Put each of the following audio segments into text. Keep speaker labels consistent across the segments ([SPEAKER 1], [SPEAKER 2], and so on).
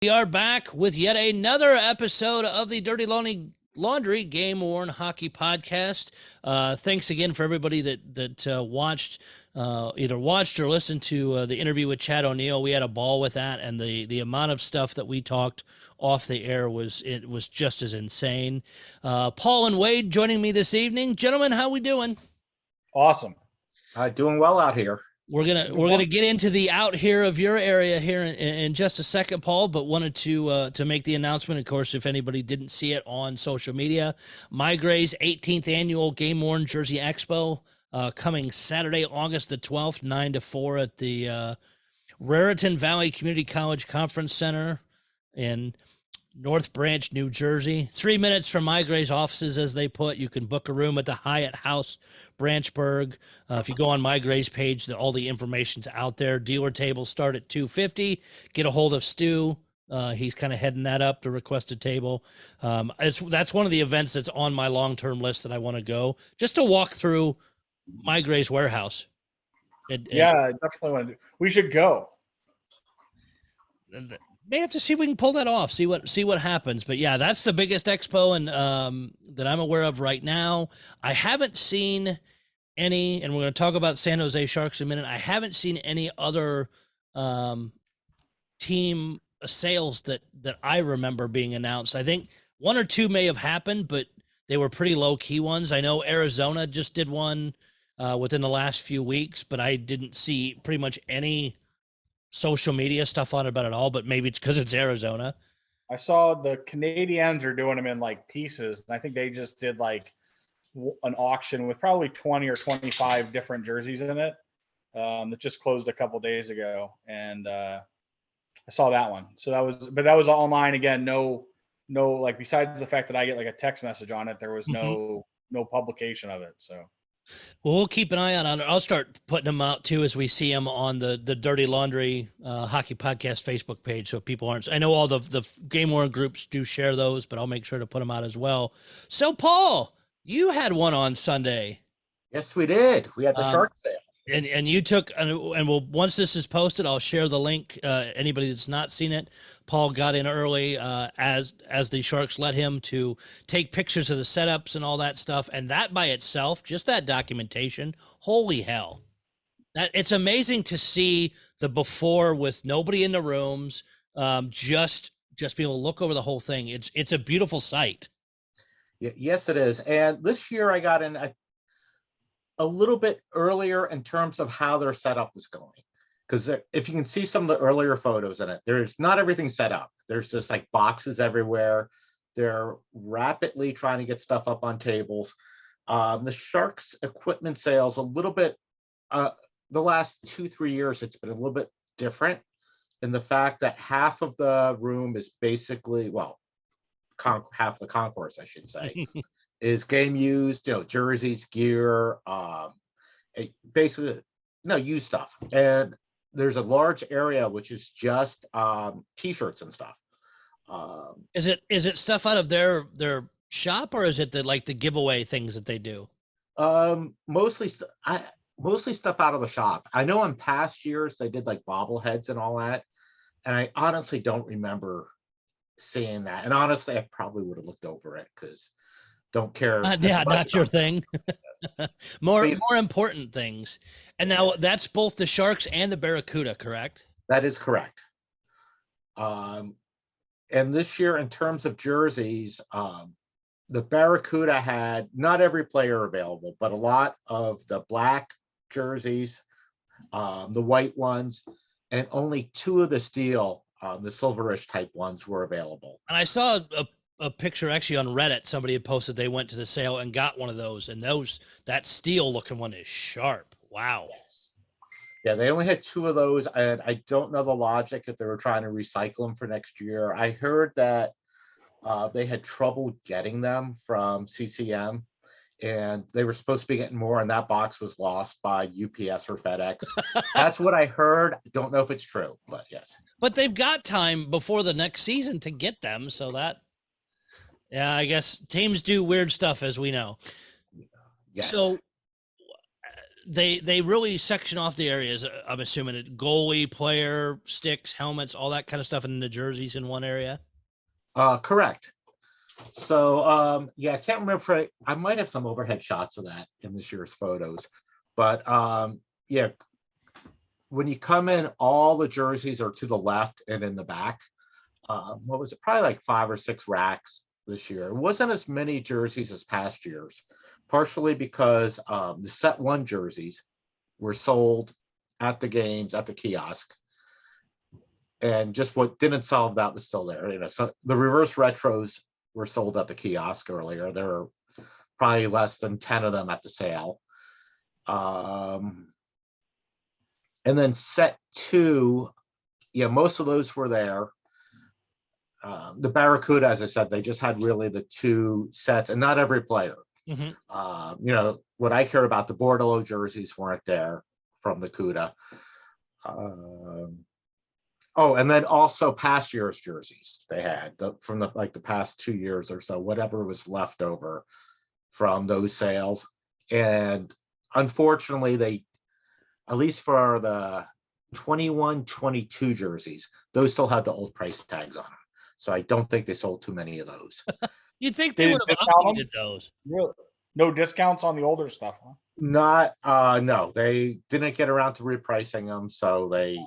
[SPEAKER 1] We are back with yet another episode of the Dirty Laundry Game Worn Hockey Podcast. Thanks again for everybody that watched, either watched or listened to the interview with Chad O'Neill. We had a ball with that, and the amount of stuff that we talked off the air was just as insane. Paul and Wade joining me this evening, gentlemen. How we doing?
[SPEAKER 2] Awesome.
[SPEAKER 3] Doing well out here.
[SPEAKER 1] We're gonna get into the out here of your area here in just a second, Paul. But wanted to make the announcement. Of course, if anybody didn't see it on social media, Migrays 18th annual Game Worn Jersey Expo coming Saturday, August the 12th, 9 to 4 at the Raritan Valley Community College Conference Center in North Branch, New Jersey. 3 minutes from Migrays offices, as they put. You can book a room at the Hyatt House Branchburg. If you go on Migrays page, all the information's out there. Dealer tables start at $250. Get a hold of Stu. He's kind of heading that up to request a table. That's one of the events that's on my long-term list that I want to go, just to walk through Migrays warehouse.
[SPEAKER 2] Yeah, I definitely want to. We should go.
[SPEAKER 1] May have to see if we can pull that off. See what happens. But yeah, that's the biggest expo and that I'm aware of right now. I haven't seen any, and we're going to talk about San Jose Sharks in a minute. I haven't seen any other team sales that I remember being announced. I think one or two may have happened, but they were pretty low key ones. I know Arizona just did one within the last few weeks, but I didn't see pretty much any social media stuff on it about it all, but maybe it's because it's Arizona.
[SPEAKER 2] I saw the Canadiens are doing them in like pieces. And I think they just did like an auction with probably 20 or 25 different jerseys in it that just closed a couple days ago. And I saw that one. So that was online again. No, like besides the fact that I get like a text message on it, there was no publication of it. So.
[SPEAKER 1] Well, we'll keep an eye on it. I'll start putting them out too as we see them on the Dirty Laundry Hockey Podcast Facebook page. So if people aren't, I know all the Game Worn groups do share those, but I'll make sure to put them out as well. So Paul, you had one on Sunday.
[SPEAKER 3] Yes, we did. We had the shark sale.
[SPEAKER 1] And you took, and we'll, once this is posted, I'll share the link. Anybody that's not seen it, Paul got in early as the Sharks let him to take pictures of the setups and all that stuff. And that by itself, just that documentation, holy hell. It's amazing to see the before with nobody in the rooms, just be able to look over the whole thing. It's a beautiful sight.
[SPEAKER 3] Yes, it is. And this year I got in a little bit earlier in terms of how their setup was going. Because if you can see some of the earlier photos in it, there's not everything set up. There's just like boxes everywhere. They're rapidly trying to get stuff up on tables. The Sharks equipment sales a little bit, the last 2-3 years, it's been a little bit different in the fact that half of the room is basically, well, half the concourse, I should say, is game used, jerseys, gear, basically, used stuff. And there's a large area which is just t-shirts and stuff.
[SPEAKER 1] Is it stuff out of their shop, or is it the giveaway things that they do?
[SPEAKER 3] Mostly stuff out of the shop. I know in past years they did like bobbleheads and all that, and I honestly don't remember seeing that. And honestly, I probably would have looked over it because don't care.
[SPEAKER 1] Yeah, not your thing. more important things. And now that's both the Sharks and the Barracuda, correct?
[SPEAKER 3] That is correct. And this year, in terms of jerseys, the Barracuda had not every player available, but a lot of the black jerseys, the white ones, and only 2 of the steel, the silverish type ones, were available.
[SPEAKER 1] And I saw a picture actually on Reddit. Somebody had posted they went to the sale and got one of those, and that steel looking one is sharp. Wow.
[SPEAKER 3] Yes. Yeah, they only had 2 of those, and I don't know the logic if they were trying to recycle them for next year. I heard that they had trouble getting them from CCM, and they were supposed to be getting more, and that box was lost by UPS or FedEx. That's what I heard. Don't know if it's true, but yes.
[SPEAKER 1] But they've got time before the next season to get them, so that. Yeah, I guess teams do weird stuff, as we know.
[SPEAKER 3] Yes.
[SPEAKER 1] So they really section off the areas. I'm assuming it goalie, player, sticks, helmets, all that kind of stuff, in the jerseys in one area.
[SPEAKER 3] Correct. So yeah, I can't remember if I might have some overhead shots of that in this year's photos, but yeah, when you come in, all the jerseys are to the left and in the back. What was it? Probably like 5 or 6 racks this year. It wasn't as many jerseys as past years, partially because the set 1 jerseys were sold at the games at the kiosk, and just what didn't solve that was still there. You know, so the reverse retros were sold at the kiosk earlier. There were probably less than 10 of them at the sale. And then set 2, yeah, most of those were there. The Barracuda, as I said, they just had really the 2 sets, and not every player.
[SPEAKER 1] Mm-hmm.
[SPEAKER 3] You know, what I care about, the Bordello jerseys weren't there from the CUDA. Oh, and then also past year's jerseys they had from the past 2 years or so, whatever was left over from those sales. And unfortunately, they, at least for the 21-22 jerseys, those still had the old price tags on them. So I don't think they sold too many of those.
[SPEAKER 1] You'd think they would have updated those.
[SPEAKER 2] Really? No discounts on the older stuff, huh?
[SPEAKER 3] Not, no, they didn't get around to repricing them, so they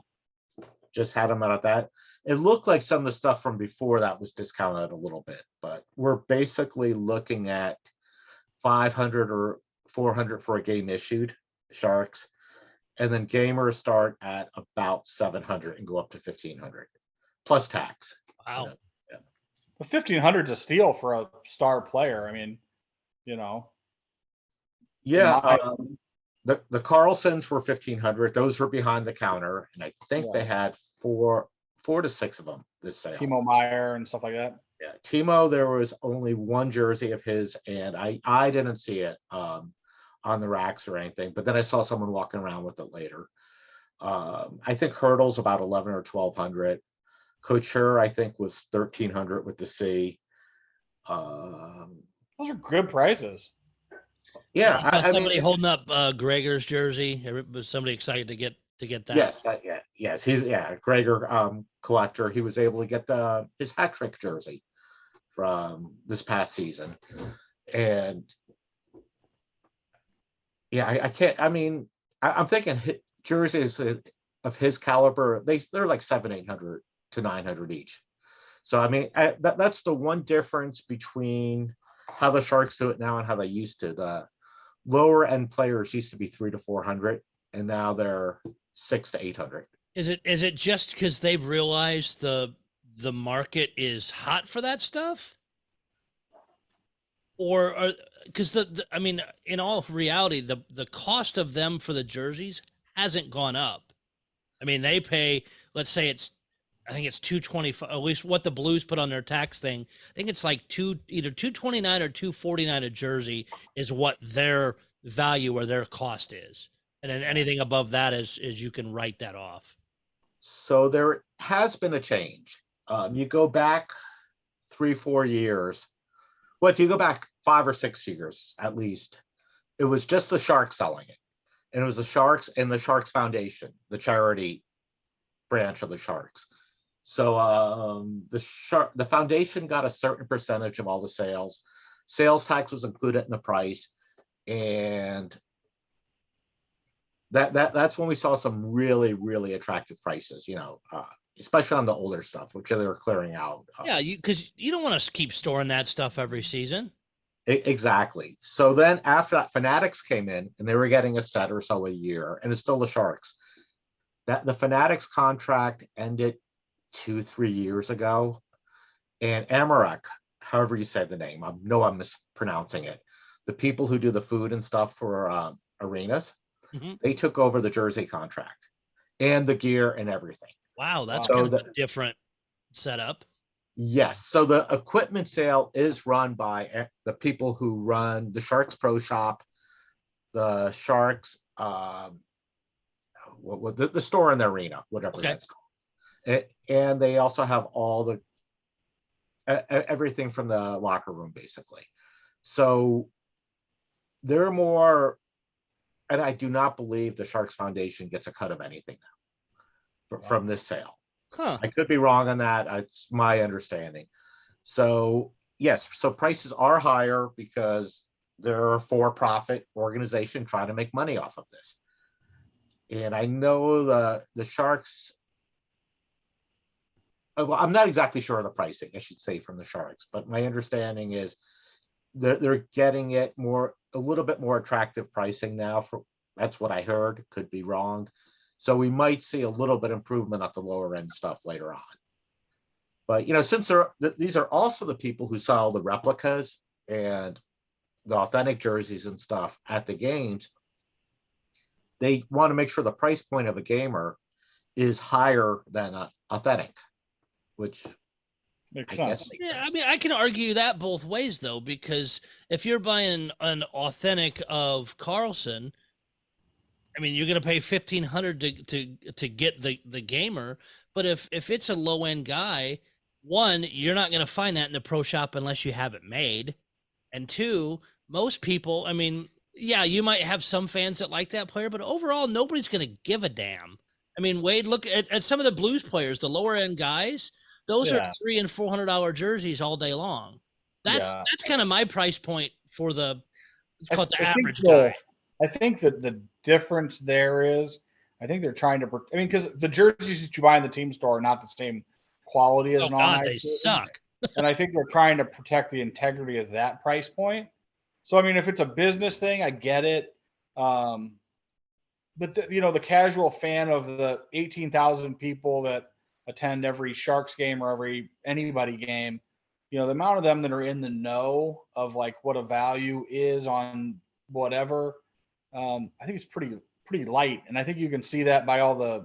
[SPEAKER 3] just had them at that. It looked like some of the stuff from before that was discounted a little bit, but we're basically looking at 500 or 400 for a game issued Sharks, and then gamers start at about 700 and go up to 1500 plus tax.
[SPEAKER 1] Wow.
[SPEAKER 3] You know? Yeah.
[SPEAKER 2] But 1500 is a steal for a star player. I mean, you know.
[SPEAKER 3] Yeah, the Carlsons were 1500. Those were behind the counter, and I think they had four to six of them this sale.
[SPEAKER 2] Timo Meyer and stuff like that.
[SPEAKER 3] Yeah, Timo, there was only 1 jersey of his, and I didn't see it on the racks or anything, but then I saw someone walking around with it later. I think Hurdle's about 11 or 1200. Couture, I think, was 1300 with the C.
[SPEAKER 2] Those are good prices.
[SPEAKER 3] Yeah, I
[SPEAKER 1] somebody
[SPEAKER 3] mean,
[SPEAKER 1] holding up Gregor's jersey. Was somebody excited to get that?
[SPEAKER 3] yes, yes, he's Gregor collector. He was able to get his hat trick jersey from this past season, and yeah, I can't. I mean, I'm thinking jerseys of his caliber, they're like 700-800 to 900 each. So I mean, that's the one difference between how the Sharks do it now and how they used to. The lower end players used to be 300 to 400, and now they're 600 to 800.
[SPEAKER 1] Is it just because they've realized the market is hot for that stuff, or because I mean, in all reality, the cost of them for the jerseys hasn't gone up. I mean, they pay, let's say I think it's $225, at least what the Blues put on their tax thing. I think it's like either $229 or $249 a jersey is what their value or their cost is. And then anything above that is you can write that off.
[SPEAKER 3] So there has been a change. You go back 3-4 years. Well, if you go back 5 or 6 years, at least, it was just the Sharks selling it. And it was the Sharks and the Sharks Foundation, the charity branch of the Sharks. So the foundation got a certain percentage of all the sales. Sales tax was included in the price, and that's when we saw some really, really attractive prices. You know, especially on the older stuff, which they were clearing out.
[SPEAKER 1] Yeah, because you don't want to keep storing that stuff every season.
[SPEAKER 3] Exactly. So then after that, Fanatics came in, and they were getting a set or so a year, and it's still the Sharks. That the Fanatics contract ended 2-3 years ago, and Amarok, however you say the name, I know I'm mispronouncing it, the people who do the food and stuff for arenas, they took over the jersey contract and the gear and everything.
[SPEAKER 1] Wow, that's kind of a different setup.
[SPEAKER 3] Yes, so the equipment sale is run by the people who run the Sharks Pro Shop, the Sharks, the store in the arena, whatever that's called. And they also have all the everything from the locker room, basically. So they're more, And I do not believe the Sharks Foundation gets a cut of anything now from this sale.
[SPEAKER 1] Huh.
[SPEAKER 3] I could be wrong on that. It's my understanding. So yes, so prices are higher because they're a for-profit organization trying to make money off of this. And I know the Sharks, well, I'm not exactly sure of the pricing, I should say, from the Sharks, but my understanding is they're getting it a little bit more attractive pricing now. That's what I heard, could be wrong. So we might see a little bit improvement at the lower end stuff later on. But since these are also the people who sell the replicas and the authentic jerseys and stuff at the games, they want to make sure the price point of a gamer is higher than authentic, which
[SPEAKER 2] Makes
[SPEAKER 3] I guess
[SPEAKER 2] sense.
[SPEAKER 3] makes
[SPEAKER 1] Yeah, I
[SPEAKER 3] sense.
[SPEAKER 1] mean, I can argue that both ways though, because if you're buying an authentic of Carlson, I mean, you're gonna pay $1,500 to get the gamer. But if it's a low end guy, one, you're not gonna find that in the pro shop unless you have it made, and two, most people, I mean, yeah, you might have some fans that like that player, but overall, nobody's gonna give a damn. I mean, Wade, look at some of the Blues players, the lower end guys. Those are
[SPEAKER 2] Yeah.
[SPEAKER 1] $300 and $400 jerseys all day long.
[SPEAKER 2] Yeah.
[SPEAKER 1] That's kind of my price point for let's call it the
[SPEAKER 2] I think
[SPEAKER 1] average guy.
[SPEAKER 2] I think that the difference there is, I think they're trying to, I mean, because the jerseys that you buy in the team store are not the same quality as
[SPEAKER 1] Oh
[SPEAKER 2] an
[SPEAKER 1] God,
[SPEAKER 2] on
[SPEAKER 1] they
[SPEAKER 2] ice jersey.
[SPEAKER 1] suck.
[SPEAKER 2] And I think they're trying to protect the integrity of that price point. So, I mean, if it's a business thing, I get it. But the casual fan of the 18,000 people that attend every Sharks game or every anybody game, the amount of them that are in the know of like what a value is on whatever, I think it's pretty light. And I think you can see that by all the,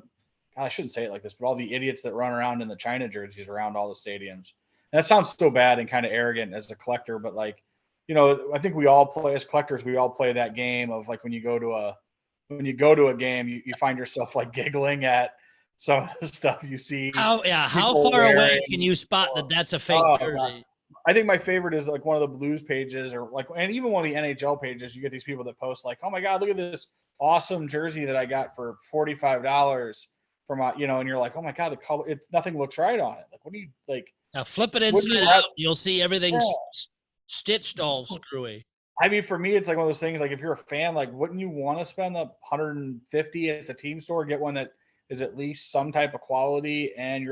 [SPEAKER 2] God, I shouldn't say it like this, but all the idiots that run around in the China jerseys around all the stadiums. And that sounds so bad and kind of arrogant as a collector, but like, I think we all play as collectors. We all play that game of like when you go to a game, you find yourself like giggling at some of the stuff you see.
[SPEAKER 1] How
[SPEAKER 2] people
[SPEAKER 1] far away
[SPEAKER 2] wearing,
[SPEAKER 1] can you spot that that's a fake
[SPEAKER 2] oh, God.
[SPEAKER 1] jersey?
[SPEAKER 2] I think my favorite is like one of the Blues pages or like, and even one of the NHL pages, you get these people that post like, oh my God, look at this awesome jersey that I got for $45 from, and you're like, oh my God, the color, nothing looks right on it. Like, what do you like?
[SPEAKER 1] Now flip it
[SPEAKER 2] Wouldn't
[SPEAKER 1] inside
[SPEAKER 2] you
[SPEAKER 1] out.
[SPEAKER 2] rather,
[SPEAKER 1] You'll see everything's
[SPEAKER 2] yeah.
[SPEAKER 1] stitched all screwy.
[SPEAKER 2] I mean, for me, it's like one of those things. Like, if you're a fan, like, wouldn't you want to spend the 150 at the team store, get one that is at least some type of quality, and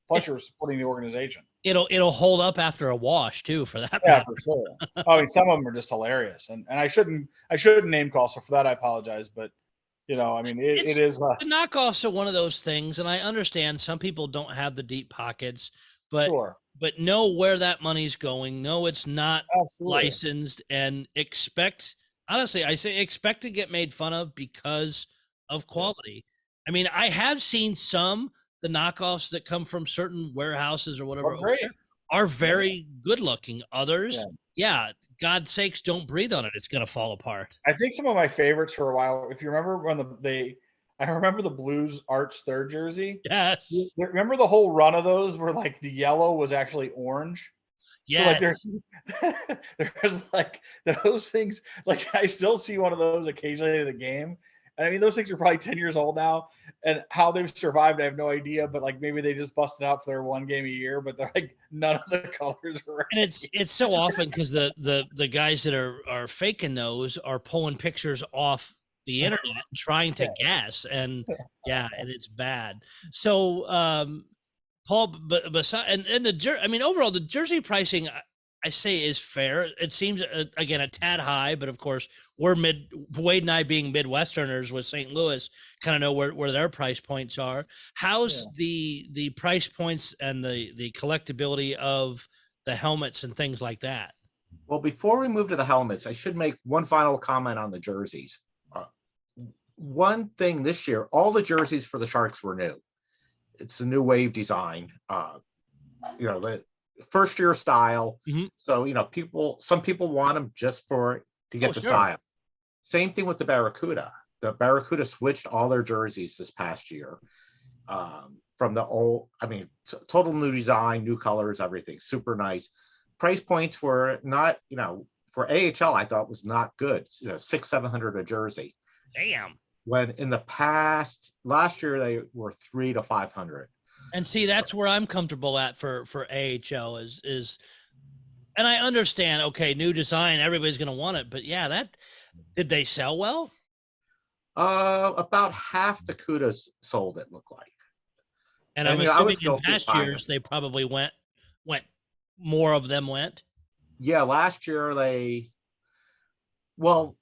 [SPEAKER 2] plus you're supporting the organization.
[SPEAKER 1] It'll hold up after a wash too, for that
[SPEAKER 2] Yeah,
[SPEAKER 1] matter.
[SPEAKER 2] for sure. I mean, some of them are just hilarious, and I shouldn't name call, so for that I apologize. But I mean, it is.
[SPEAKER 1] The knockoffs are one of those things, and I understand some people don't have the deep pockets, but
[SPEAKER 2] Sure.
[SPEAKER 1] know where that money's going. No, it's not
[SPEAKER 2] Absolutely.
[SPEAKER 1] licensed, and honestly, I say expect to get made fun of because of quality. I mean, I have seen the knockoffs that come from certain warehouses or whatever
[SPEAKER 2] Great.
[SPEAKER 1] are very good looking. Others,
[SPEAKER 2] Yeah.
[SPEAKER 1] God's sakes, don't breathe on it. It's going to fall apart.
[SPEAKER 2] I think some of my favorites for a while, if you remember when I remember the Blues Arch third jersey.
[SPEAKER 1] Yes.
[SPEAKER 2] Remember the whole run of those where like the yellow was actually orange?
[SPEAKER 1] Yes.
[SPEAKER 2] So like there's like those things, like I still see one of those occasionally in the game. And I mean, those things are probably 10 years old now, and how they've survived, I have no idea, but like maybe they just busted out for their one game a year, but they're like, none of the colors are right.
[SPEAKER 1] And it's so often because the guys that are faking those are pulling pictures off the internet and trying to guess, and and it's bad. So Paul, but I mean, overall the jersey pricing I say is fair. It seems again a tad high, but of course Wade and I being Midwesterners with St. Louis kind of know where their price points are. How's the price points and the collectability of the helmets and things like that?
[SPEAKER 3] Well, before we move to the helmets, I should make one final comment on the jerseys. One thing this year, all the jerseys for the Sharks were new. It's a new wave design. The first year style.
[SPEAKER 1] Mm-hmm.
[SPEAKER 3] So, some people want them just to get the style. Same thing with the Barracuda. The Barracuda switched all their jerseys this past year. From the old, total new design, new colors, everything, super nice. Price points were not, for AHL, I thought was not good. $600-700 a jersey.
[SPEAKER 1] Damn.
[SPEAKER 3] when in the past, last year they were 300 to 500.
[SPEAKER 1] And see, that's where I'm comfortable at for AHL is, and I understand. Okay, new design, everybody's going to want it, but yeah, that did they sell well?
[SPEAKER 3] About half the Kudas sold, it looked like.
[SPEAKER 1] And
[SPEAKER 3] And
[SPEAKER 1] I'm
[SPEAKER 3] I was
[SPEAKER 1] assuming in
[SPEAKER 3] guilty of
[SPEAKER 1] past
[SPEAKER 3] buying
[SPEAKER 1] years
[SPEAKER 3] it.
[SPEAKER 1] they probably went more of them went.
[SPEAKER 3] Yeah, last year well,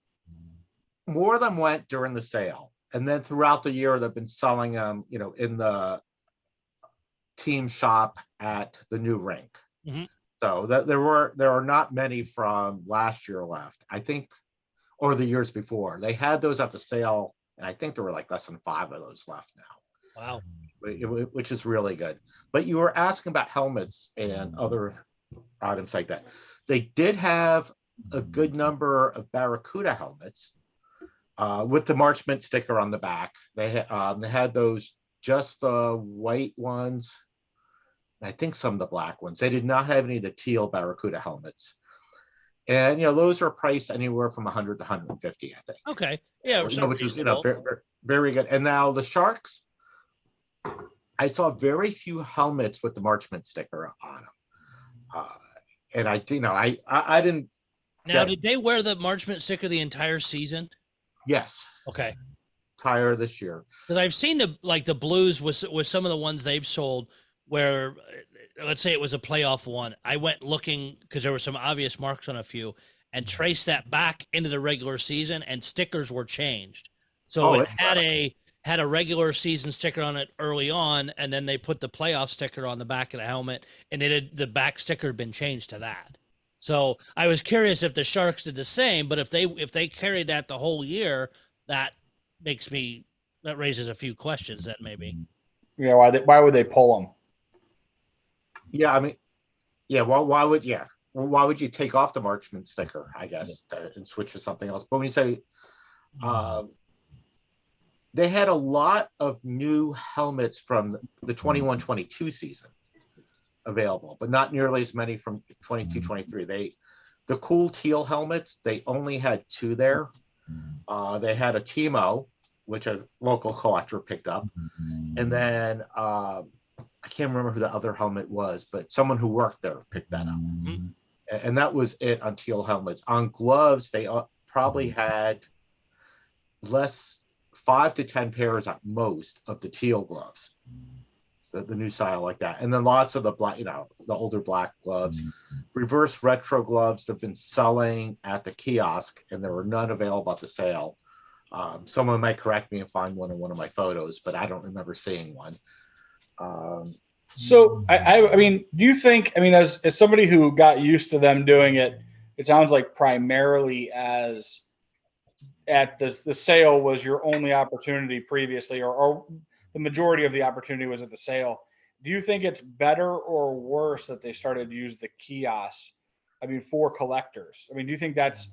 [SPEAKER 3] more of them went during the sale. And then throughout the year, they've been selling them, in the team shop at the new rink.
[SPEAKER 1] Mhm.
[SPEAKER 3] So that there are not many from last year left, I think, or the years before. They had those at the sale, and I think there were like less than 5 of those left now,
[SPEAKER 1] Wow.
[SPEAKER 3] which is really good. But you were asking about helmets and other items like that. They did have a good number of Barracuda helmets with the March Mint sticker on the back. They had those, just the white ones. I think some of the black ones. They did not have any of the teal Barracuda helmets. And those are priced anywhere from 100 to 150, I think.
[SPEAKER 1] Okay. Yeah.
[SPEAKER 3] Which is
[SPEAKER 1] Reasonable.
[SPEAKER 3] very, very good. And now the Sharks, I saw very few helmets with the March Mint sticker on them. And I didn't.
[SPEAKER 1] Now, did they wear the March Mint sticker the entire season?
[SPEAKER 3] Yes.
[SPEAKER 1] Okay.
[SPEAKER 3] Entire this year.
[SPEAKER 1] Because I've seen the Blues with some of the ones they've sold where, let's say it was a playoff one. I went looking because there were some obvious marks on a few and traced that back into the regular season, and stickers were changed. So it had a regular season sticker on it early on, and then they put the playoff sticker on the back of the helmet, and the back sticker had been changed to that. So I was curious if the Sharks did the same, but if they carried that the whole year, that raises a few questions then maybe.
[SPEAKER 2] Yeah, why would they pull them?
[SPEAKER 3] Yeah, I mean, yeah. Well, why would you take off the March Mint sticker, I guess, and switch to something else? But when you say they had a lot of new helmets from the 21-22 season available, but not nearly as many from 22-23. The cool teal helmets, they only had 2 there. They had a Timo, which a local collector picked up, and then I can't remember who the other helmet was, but someone who worked there picked that up. Mm-hmm. And that was it on teal helmets. On gloves, they probably had 5 to 10 pairs at most of the teal gloves, the new style like that. And then lots of the black, the older black gloves. Reverse retro gloves have been selling at the kiosk, and there were none available at the sale. Someone might correct me and find one in one of my photos, but I don't remember seeing one.
[SPEAKER 2] So I mean, do you think, I mean, as somebody who got used to them doing it, it sounds like primarily as at the sale was your only opportunity previously, or the majority of the opportunity was at the sale. Do you think it's better or worse that they started to use the kiosks? I mean, for collectors. I mean, do you think that's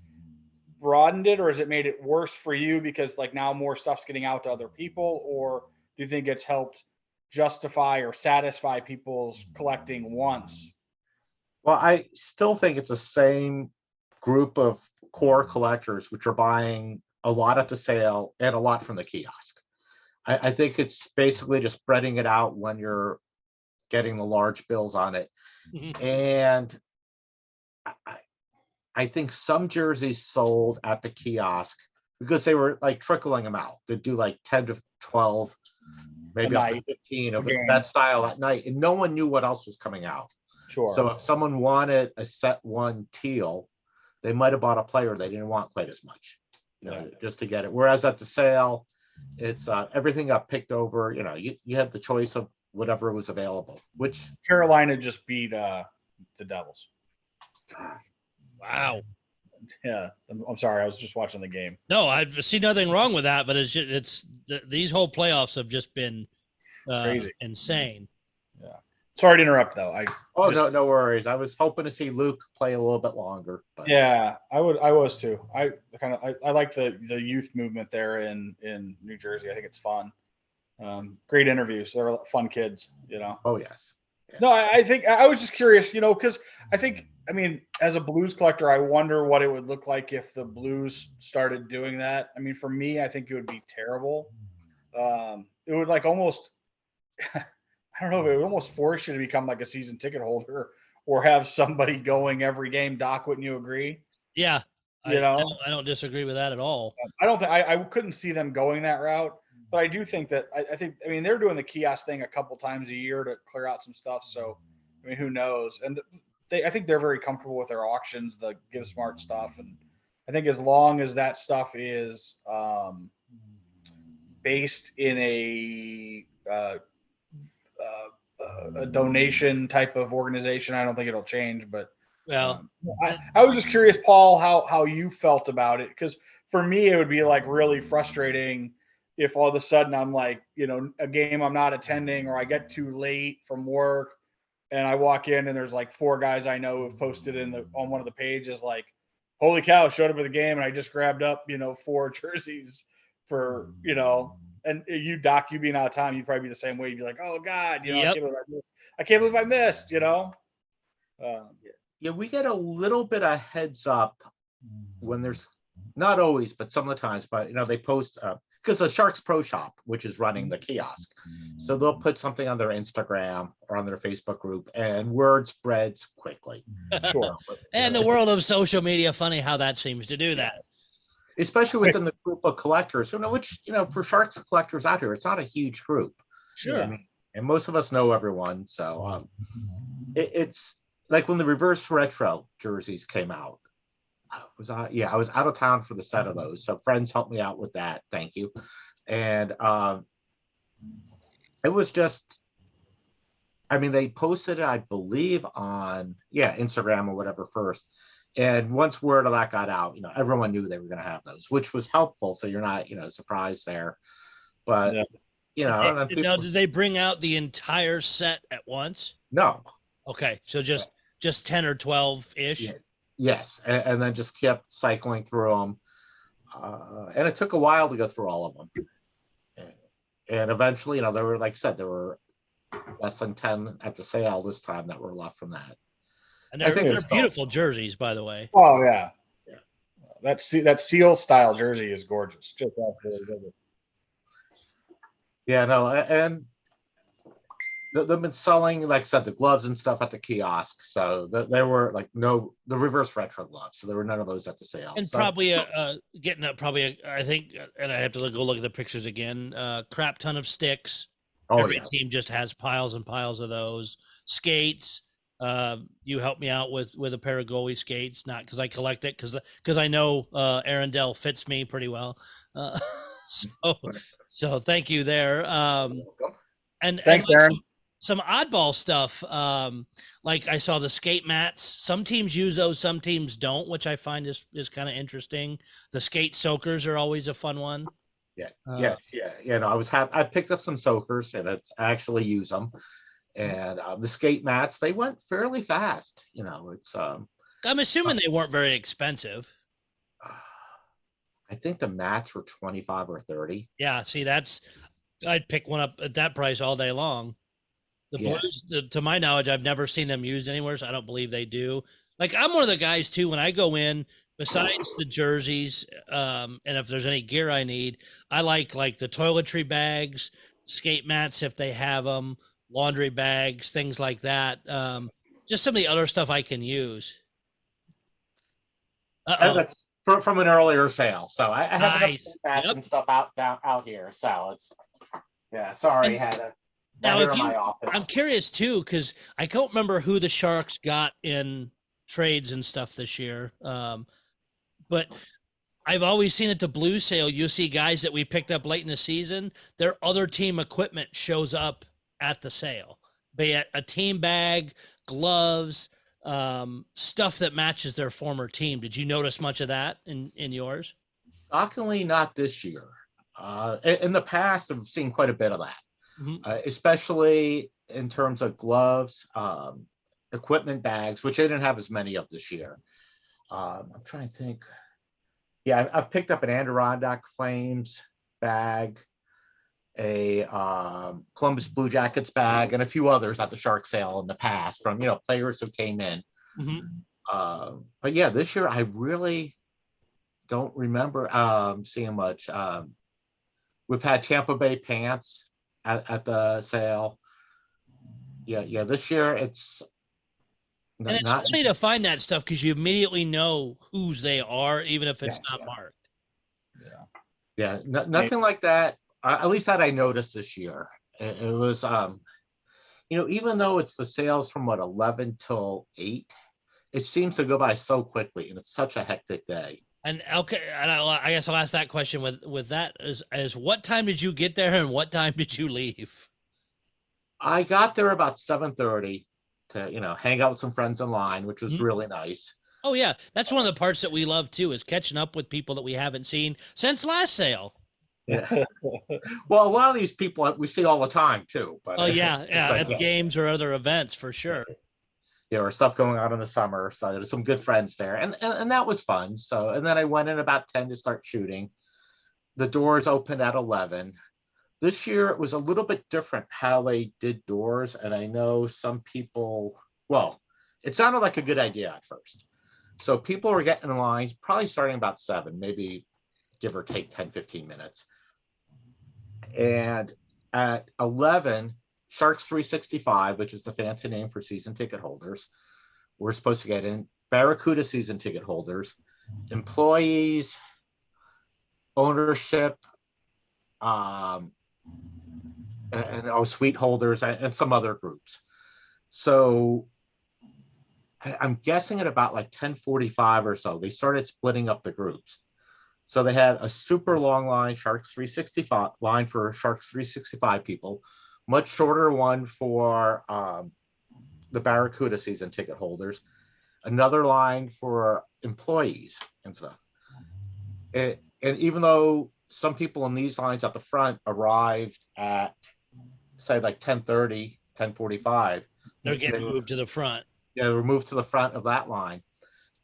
[SPEAKER 2] broadened it, or has it made it worse for you because like now more stuff's getting out to other people, or do you think it's helped justify or satisfy people's collecting wants?
[SPEAKER 3] Well, I still think it's the same group of core collectors which are buying a lot at the sale and a lot from the kiosk. I think it's basically just spreading it out when you're getting the large bills on it. And I think some jerseys sold at the kiosk because they were like trickling them out. They'd do like 10 to 12, maybe up to 15 of that style at night, and no one knew what else was coming out.
[SPEAKER 2] Sure.
[SPEAKER 3] So if someone wanted a set 1 teal, they might have bought a player they didn't want quite as much, just to get it. Whereas at the sale, it's everything got picked over. You had the choice of whatever was available. Which
[SPEAKER 2] Carolina just beat the Devils.
[SPEAKER 1] Wow.
[SPEAKER 2] Yeah, I'm sorry. I was just watching the game.
[SPEAKER 1] No, I see nothing wrong with that, but these whole playoffs have just been
[SPEAKER 2] crazy,
[SPEAKER 1] insane.
[SPEAKER 2] Yeah. Sorry to interrupt, though.
[SPEAKER 3] No worries. I was hoping to see Luke play a little bit longer. But.
[SPEAKER 2] Yeah, I was too. I like the youth movement there in New Jersey. I think it's fun. Great interviews. They're fun kids.
[SPEAKER 3] Oh yes.
[SPEAKER 2] No, I think I was just curious, because I think, I mean, as a blues collector, I wonder what it would look like if the blues started doing that. I mean, for me, I think it would be terrible. It would like almost, I don't know, it would almost force you to become like a season ticket holder or have somebody going every game. Doc, wouldn't you agree?
[SPEAKER 1] Yeah,
[SPEAKER 2] You know,
[SPEAKER 1] I don't disagree with that at all.
[SPEAKER 2] I don't think I couldn't see them going that route, but I do think that I think, I mean, they're doing the kiosk thing a couple times a year to clear out some stuff. So I mean, who knows? And I think they're very comfortable with their auctions, the Give Smart stuff, and I think as long as that stuff is based in a donation type of organization, I don't think it'll change. But
[SPEAKER 1] Well,
[SPEAKER 2] um, I was just curious, Paul, how you felt about it, because for me it would be like really frustrating if all of a sudden I'm like, a game I'm not attending, or I get too late from work and I walk in and there's like four guys I know who've posted on one of the pages like, holy cow, showed up at the game and I just grabbed up, four jerseys for, and you, Doc, you being out of time, you'd probably be the same way. You'd be like, oh God,
[SPEAKER 1] yep.
[SPEAKER 2] I can't believe I missed,
[SPEAKER 3] Yeah, we get a little bit of heads up when there's, not always, but some of the times, but they post because the Sharks Pro Shop, which is running the kiosk, so they'll put something on their Instagram or on their Facebook group, and word spreads quickly.
[SPEAKER 2] Sure.
[SPEAKER 1] And the world of social media, funny how that seems to do that.
[SPEAKER 3] Especially within the group of collectors, which for Sharks collectors out here, it's not a huge group.
[SPEAKER 1] Sure.
[SPEAKER 3] And most of us know everyone, so it's like when the reverse retro jerseys came out. I was out of town for the set of those, so friends helped me out with that. Thank you. And it was just, I mean, they posted it, I believe, on Instagram or whatever first. And once word of that got out, everyone knew they were going to have those, which was helpful. So you're not, surprised there. But
[SPEAKER 1] now, did they bring out the entire set at once?
[SPEAKER 3] No.
[SPEAKER 1] Okay, so just 10 or 12 ish.
[SPEAKER 3] Yeah. Yes, and then just kept cycling through them, and it took a while to go through all of them. And eventually, there were, like I said, there were less than 10 at the sale this time that were left from that.
[SPEAKER 1] And they're beautiful jerseys, by the way.
[SPEAKER 2] Oh yeah. That Seal style jersey is gorgeous. Just absolutely gorgeous.
[SPEAKER 3] Yeah, no, and they've been selling, like I said, the gloves and stuff at the kiosk. So there were the reverse retro gloves. So there were none of those at the sale.
[SPEAKER 1] And probably I think, and I have to go look at the pictures again. Crap ton of sticks. Every team just has piles and piles of those. Skates. You helped me out with a pair of goalie skates, not because I collect it, because I know Arundel fits me pretty well. So thank you there. And
[SPEAKER 2] thanks, Aaron.
[SPEAKER 1] Some oddball stuff. Like I saw the skate mats. Some teams use those, some teams don't, which I find is kind of interesting. The skate soakers are always a fun one.
[SPEAKER 3] Yeah. I picked up some soakers, and I actually use them. And the skate mats, they went fairly fast. It's.
[SPEAKER 1] I'm assuming they weren't very expensive.
[SPEAKER 3] I think the mats were 25 or 30.
[SPEAKER 1] Yeah. See, I'd pick one up at that price all day long. The Blues, to my knowledge, I've never seen them used anywhere, so I don't believe they do. Like, I'm one of the guys too, when I go in, besides the jerseys, and if there's any gear I need, I like the toiletry bags, skate mats if they have them, laundry bags, things like that. Just some of the other stuff I can use.
[SPEAKER 3] That's from an earlier sale. So I have
[SPEAKER 1] nice.
[SPEAKER 3] Mats and stuff out here. So it's sorry, had a.
[SPEAKER 1] Now, I'm curious too, because I don't remember who the Sharks got in trades and stuff this year. But I've always seen at the Blue sale, you'll see guys that we picked up late in the season, their other team equipment shows up at the sale. Be it a team bag, gloves, stuff that matches their former team. Did you notice much of that in yours?
[SPEAKER 3] Shockingly, not this year. In the past, I've seen quite a bit of that. Mm-hmm. Especially in terms of gloves, equipment bags, which I didn't have as many of this year. I'm trying to think. Yeah, I've picked up an Adirondack Flames bag, a Columbus Blue Jackets bag, and a few others at the shark sale in the past from, players who came in. But yeah, this year I really don't remember seeing much. We've had Tampa Bay pants at the sale. Yeah, this year it's
[SPEAKER 1] And it's
[SPEAKER 3] not.
[SPEAKER 1] funny to find that stuff because you immediately know whose they are, even if it's
[SPEAKER 3] Yes,
[SPEAKER 1] not
[SPEAKER 3] yeah.
[SPEAKER 1] marked.
[SPEAKER 3] Yeah, nothing like that. At least that I noticed this year. It was, even though it's the sales from 11 till 8, it seems to go by so quickly, and it's such a hectic day.
[SPEAKER 1] And okay, and I guess I'll ask that question with that as what time did you get there and what time did you leave?
[SPEAKER 3] I got there about 7:30 to, hang out with some friends in line, which was really nice.
[SPEAKER 1] Oh yeah, that's one of the parts that we love too, is catching up with people that we haven't seen since last sale.
[SPEAKER 3] Yeah. Well, a lot of these people we see all the time too. But
[SPEAKER 1] Oh yeah, yeah,
[SPEAKER 3] like,
[SPEAKER 1] at games or other events for sure.
[SPEAKER 3] or stuff going on in the summer. So there's some good friends there, and that was fun. So, and then I went in about 10 to start shooting. The doors opened at 11. This year it was a little bit different how they did doors, and I know some people. Well, it sounded like a good idea at first. So people were getting in lines, probably starting about 7, maybe give or take 10-15 minutes. And at 11, Sharks 365, which is the fancy name for season ticket holders, we're supposed to get in. Barracuda season ticket holders, employees, ownership, and suite holders, and some other groups. So I'm guessing at about like 10:45 or so, they started splitting up the groups. So they had a super long line, Sharks 365 line for Sharks 365 people, much shorter one for the Barracuda season ticket holders, another line for employees and stuff. And even though some people in these lines at the front arrived at, say, like 10:30, 10:45,
[SPEAKER 1] They're getting moved to the front.
[SPEAKER 3] Yeah, they were moved to the front of that line.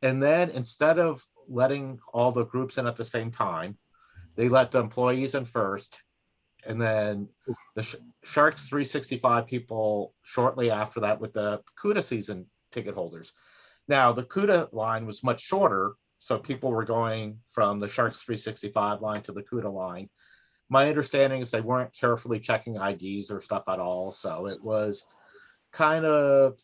[SPEAKER 3] And then instead of letting all the groups in at the same time, they let the employees in first, and then the Sharks 365 people shortly after that with the CUDA season ticket holders. Now, the CUDA line was much shorter, so people were going from the Sharks 365 line to the CUDA line. My understanding is they weren't carefully checking IDs or stuff at all, so it was kind of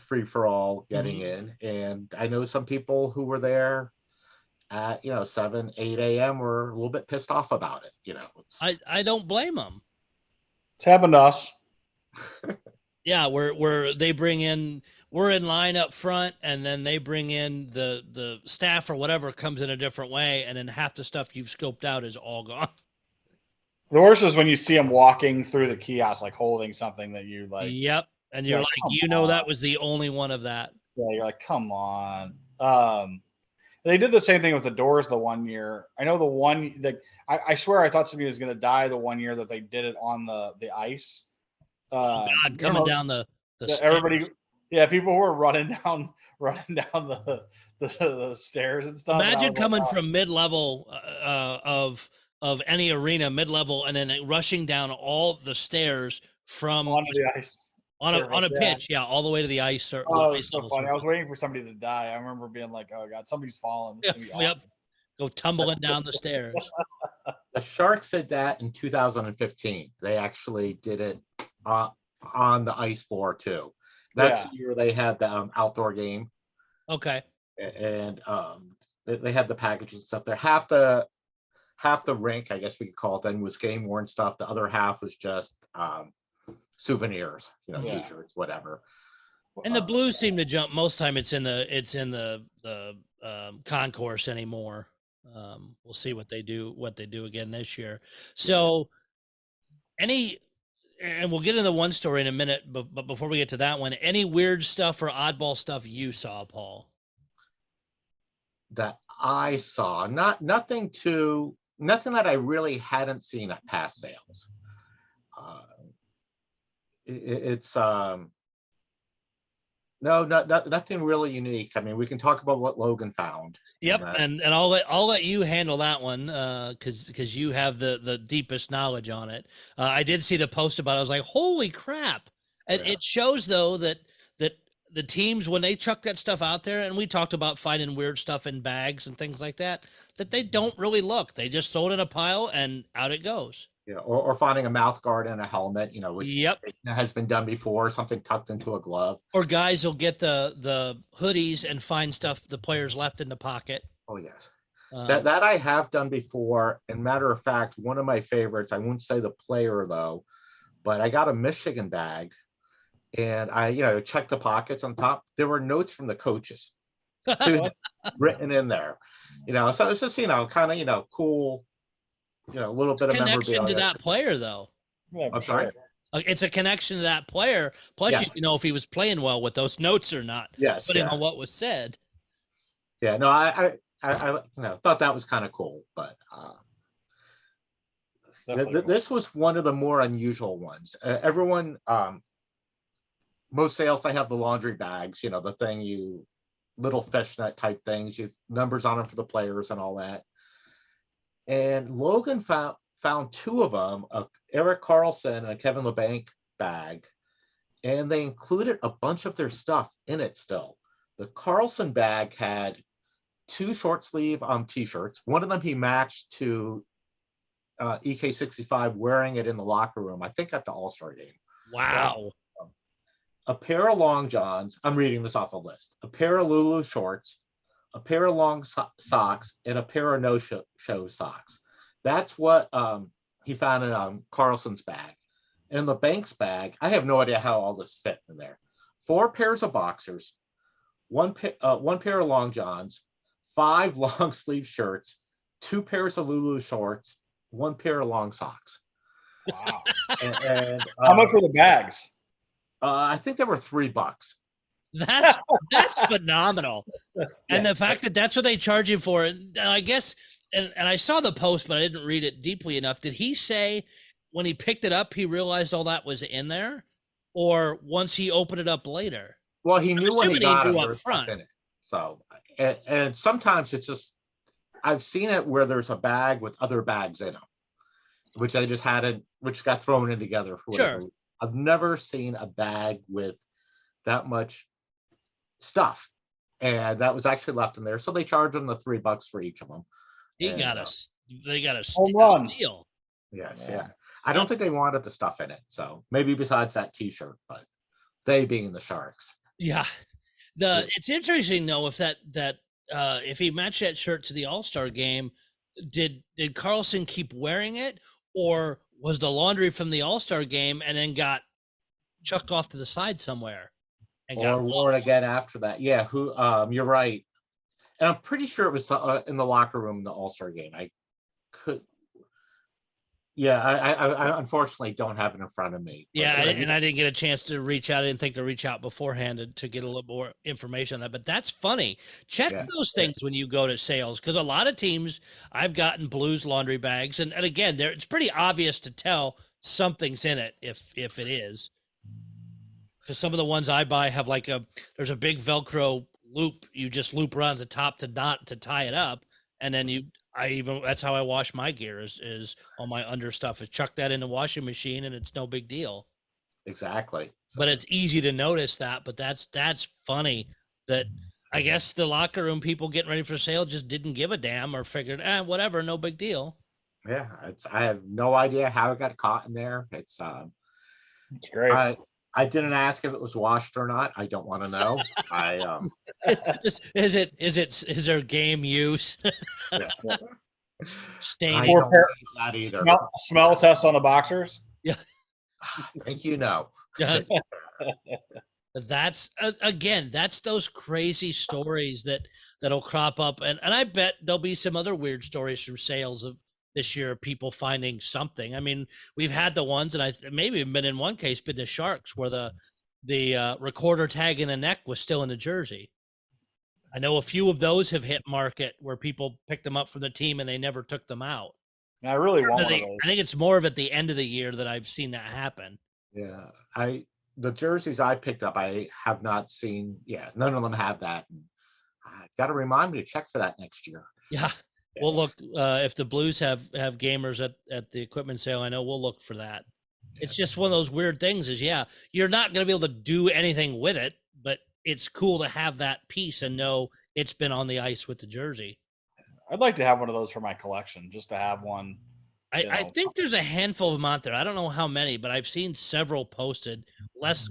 [SPEAKER 3] free for all getting in. And I know some people who were there at 7, 8 a.m. were a little bit pissed off about it.
[SPEAKER 1] I don't blame them.
[SPEAKER 2] It's happened to us.
[SPEAKER 1] Yeah, where they bring in, we're in line up front, and then they bring in the staff or whatever comes in a different way, and then half the stuff you've scoped out is all gone.
[SPEAKER 2] The worst is when you see them walking through the kiosk, like holding something that you like.
[SPEAKER 1] Yep, and you're like, that was the only one of that.
[SPEAKER 2] Yeah, you're like, come on. They did the same thing with the doors the one year. I know the one that I swear I thought somebody was going to die the one year that they did it on the ice.
[SPEAKER 1] Oh God, coming down the
[SPEAKER 2] everybody, yeah, people were running down the stairs and stuff.
[SPEAKER 1] Imagine coming from mid-level of any arena, mid-level, and then rushing down all the stairs from
[SPEAKER 2] onto the ice
[SPEAKER 1] on a pitch, all the way to the ice.
[SPEAKER 2] It was so funny. I was waiting for somebody to die. I remember being like, "Oh God, somebody's falling."
[SPEAKER 1] Yep. Go tumbling down the stairs.
[SPEAKER 3] The Sharks did that in 2015. They actually did it on the ice floor too. That's the year they had the outdoor game.
[SPEAKER 1] Okay.
[SPEAKER 3] And they had the packages and stuff there. Half the rink, I guess we could call it then, was game worn stuff. The other half was just souvenirs, t-shirts, whatever.
[SPEAKER 1] And the Blues seem to jump most time. It's in the concourse anymore. We'll see what they do again this year. So and we'll get into one story in a minute, but before we get to that one, any weird stuff or oddball stuff you saw, Paul?
[SPEAKER 3] That I saw, nothing that I really hadn't seen at past sales. It's No, nothing really unique. I mean, we can talk about what Logan found.
[SPEAKER 1] Yep,
[SPEAKER 3] that.
[SPEAKER 1] and I'll let you handle that one because you have the deepest knowledge on it. I did see the post about it. I was like, holy crap! And
[SPEAKER 3] Yeah.
[SPEAKER 1] it shows though that the teams when they chuck that stuff out there, and we talked about finding weird stuff in bags and things like that, that they don't really look. They just throw it in a pile and out it goes.
[SPEAKER 3] Yeah, or finding a mouth guard and a helmet, which
[SPEAKER 1] Yep.
[SPEAKER 3] has been done before, something tucked into a glove.
[SPEAKER 1] Or guys will get the hoodies and find stuff the players left in the pocket.
[SPEAKER 3] Oh yes.
[SPEAKER 1] Um,
[SPEAKER 3] That I have done before. And matter of fact, one of my favorites, I won't say the player though, but I got a Michigan bag and I checked the pockets on top. There were notes from the coaches written in there. So it's just, kind of, cool, a little bit of
[SPEAKER 1] connection to
[SPEAKER 3] memorabilia.
[SPEAKER 1] that player though.
[SPEAKER 2] Yeah, for
[SPEAKER 3] I'm sorry?
[SPEAKER 2] sure.
[SPEAKER 1] It's a connection to that player. Plus,
[SPEAKER 3] Yes.
[SPEAKER 1] you know if he was playing well with those notes or not,
[SPEAKER 3] Yes.
[SPEAKER 1] depending
[SPEAKER 3] Yeah.
[SPEAKER 1] on what was said.
[SPEAKER 3] Yeah. No, I thought that was kind of cool, but
[SPEAKER 2] Definitely cool.
[SPEAKER 3] this was one of the more unusual ones. Everyone, most sales, they have the laundry bags, the thing little fishnet type things, you numbers on them for the players and all that. And Logan found two of them, a Erik Karlsson and a Kevin Labanc bag, and they included a bunch of their stuff in it still. The Karlsson bag had two short sleeve t-shirts. One of them he matched to EK65 wearing it in the locker room, I think at the All-Star game.
[SPEAKER 1] Wow.
[SPEAKER 3] A pair of long johns, I'm reading this off a list, a pair of Lulu shorts, a pair of long socks, and a pair of no-show socks. That's what he found in Karlsson's bag. In the Banks bag, I have no idea how all this fit in there. 4 pairs of boxers, one pair of long johns, 5 long sleeve shirts, 2 pairs of Lulu shorts, 1 pair of long socks.
[SPEAKER 2] Wow.
[SPEAKER 3] And
[SPEAKER 2] How much were the bags?
[SPEAKER 3] I think they were $3.
[SPEAKER 1] That's phenomenal. And the fact that that's what they charge you for it, I guess, and I saw the post, but I didn't read it deeply enough. Did he say when he picked it up, he realized all that was in there? Or once he opened it up later?
[SPEAKER 3] Well, he knew when he
[SPEAKER 1] assuming he
[SPEAKER 3] got it,
[SPEAKER 1] knew
[SPEAKER 3] there
[SPEAKER 1] up
[SPEAKER 3] was stuff
[SPEAKER 1] front.
[SPEAKER 3] in it. So, and sometimes it's just, I've seen it where there's a bag with other bags in them, which they just which got thrown in together for whatever.
[SPEAKER 1] Sure.
[SPEAKER 3] I've never seen a bag with that much stuff, and that was actually left in there. So they charged them the $3 for each of them.
[SPEAKER 1] They
[SPEAKER 3] And,
[SPEAKER 1] got us. They got a
[SPEAKER 2] Home run.
[SPEAKER 1] steal.
[SPEAKER 3] Yes,
[SPEAKER 2] Yeah.
[SPEAKER 3] yeah. I don't think they wanted the stuff in it. So maybe besides that T-shirt, but they being the Sharks.
[SPEAKER 1] Yeah. It's interesting though if that if he matched that shirt to the All-Star game, did Karlsson keep wearing it, or was the laundry from the All-Star game and then got chucked off to the side somewhere and
[SPEAKER 3] Or
[SPEAKER 1] got
[SPEAKER 3] wore it again after that. Yeah, you're right. And I'm pretty sure it was in the locker room in the All-Star game. I unfortunately don't have it in front of me.
[SPEAKER 1] Yeah,
[SPEAKER 3] But,
[SPEAKER 1] and I didn't get a chance to reach out. I didn't think to reach out beforehand to get a little more information on that. But that's funny. Check
[SPEAKER 3] Yeah.
[SPEAKER 1] those things when you go to sales, because a lot of teams, I've gotten Blues laundry bags, and again, it's pretty obvious to tell something's in it if it is. Because some of the ones I buy have there's a big Velcro loop you just loop around the top to tie it up, and then that's how I wash my gear is all my under stuff is chuck that in the washing machine and it's no big deal.
[SPEAKER 3] exactly.
[SPEAKER 1] But it's easy to notice that. But that's funny that I guess the locker room people getting ready for sale just didn't give a damn or figured, whatever, no big deal.
[SPEAKER 3] Yeah, I have no idea how it got caught in there. It's
[SPEAKER 2] great.
[SPEAKER 3] I didn't ask if it was washed or not. I don't want to know.
[SPEAKER 1] Is there game use?
[SPEAKER 3] Yeah.
[SPEAKER 1] Staining.
[SPEAKER 3] I
[SPEAKER 2] Poor
[SPEAKER 3] don't
[SPEAKER 2] pair-
[SPEAKER 3] like that either.
[SPEAKER 2] Smell test on the boxers.
[SPEAKER 3] Think you know.
[SPEAKER 1] That's again, that's those crazy stories that'll crop up, and I bet there'll be some other weird stories from sales of this year, people finding something. I mean, we've had the ones, and I maybe been in one case, been the Sharks, where the recorder tag in the neck was still in the jersey. I know a few of those have hit market where people picked them up from the team and they never took them out.
[SPEAKER 2] I really want
[SPEAKER 1] I
[SPEAKER 2] one of
[SPEAKER 1] think,
[SPEAKER 2] those.
[SPEAKER 1] I think it's more of at the end of the year that I've seen that happen.
[SPEAKER 3] Yeah, the jerseys I picked up, I have not seen. Yeah, none of them have that. I got to remind me to check for that next year.
[SPEAKER 1] Yeah. We'll look if the Blues have gamers at the equipment sale. I know we'll look for that. It's just one of those weird things. Is you're not going to be able to do anything with it, but it's cool to have that piece and know it's been on the ice with the jersey.
[SPEAKER 2] I'd like to have one of those for my collection, just to have one.
[SPEAKER 1] I think there's a handful of them out there. I don't know how many, but I've seen several posted.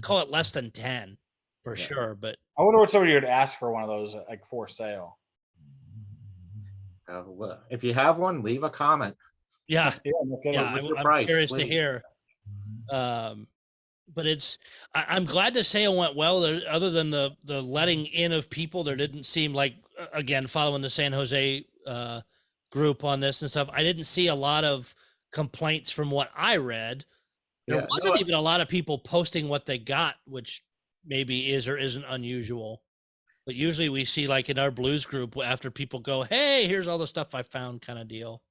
[SPEAKER 1] Call it less than 10 for sure. But
[SPEAKER 2] I wonder what somebody would ask for one of those, like for sale.
[SPEAKER 3] If you have one, leave a comment.
[SPEAKER 1] yeah,
[SPEAKER 2] Yeah,
[SPEAKER 3] with your
[SPEAKER 1] I'm
[SPEAKER 3] price,
[SPEAKER 1] curious to
[SPEAKER 3] please.
[SPEAKER 1] hear. But I'm glad the sale went well. Other than the letting in of people, there didn't seem like, again, following the San Jose group on this and stuff, I didn't see a lot of complaints from what I read. There wasn't even a lot of people posting what they got, which maybe is or isn't unusual. But usually we see, like in our Blues group, after people go, hey, here's all the stuff I found kind of deal.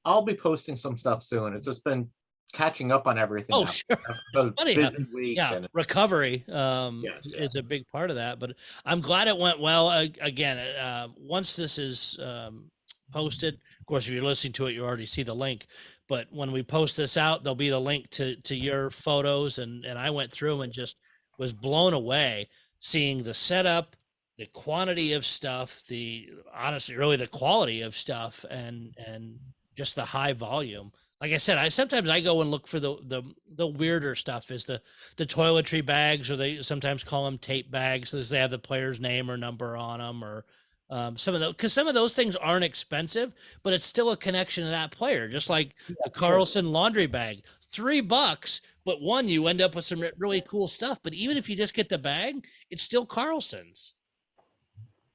[SPEAKER 3] I'll be posting some stuff soon. It's just been catching up on everything.
[SPEAKER 1] Oh, sure. Funny,
[SPEAKER 3] busy week.
[SPEAKER 1] Yeah,
[SPEAKER 3] And
[SPEAKER 1] recovery
[SPEAKER 3] Yes,
[SPEAKER 1] is a big part of that. But I'm glad it went well. Again, once this is posted, of course, if you're listening to it, you already see the link. But when we post this out, there'll be the link to your photos. And I went through and just was blown away seeing the setup, the quantity of stuff, honestly, really the quality of stuff, and just the high volume. Like I said, sometimes I go and look for the weirder stuff, is the toiletry bags, or they sometimes call them tape bags, because they have the player's name or number on them, or some of those, because some of those things aren't expensive, but it's still a connection to that player. Just like the Carlson laundry bag, $3, but one, you end up with some really cool stuff. But even if you just get the bag, it's still Carlson's.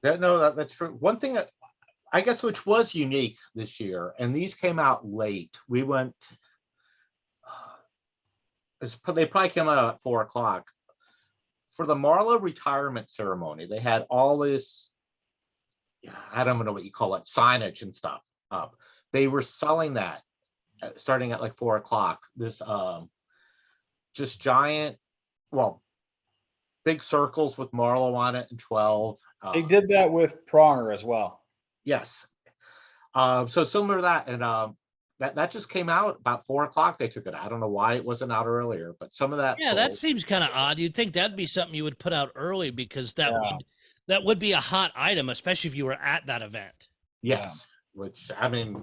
[SPEAKER 3] that's true. One thing I guess which was unique this year, and these came out late. We went. They probably came out at 4:00 for the Marleau retirement ceremony. They had all this. I don't know what you call it, signage and stuff up. They were selling that starting at like 4:00. This just giant, big circles with Marleau on it and 12.
[SPEAKER 2] They did that with Pronger as well.
[SPEAKER 3] Yes. So similar to that, and that just came out about 4:00. They took it. I don't know why it wasn't out earlier, but some of that.
[SPEAKER 1] Yeah, that seems kind of odd. You'd think that'd be something you would put out early, because that would be a hot item, especially if you were at that event.
[SPEAKER 3] Yes, which I mean,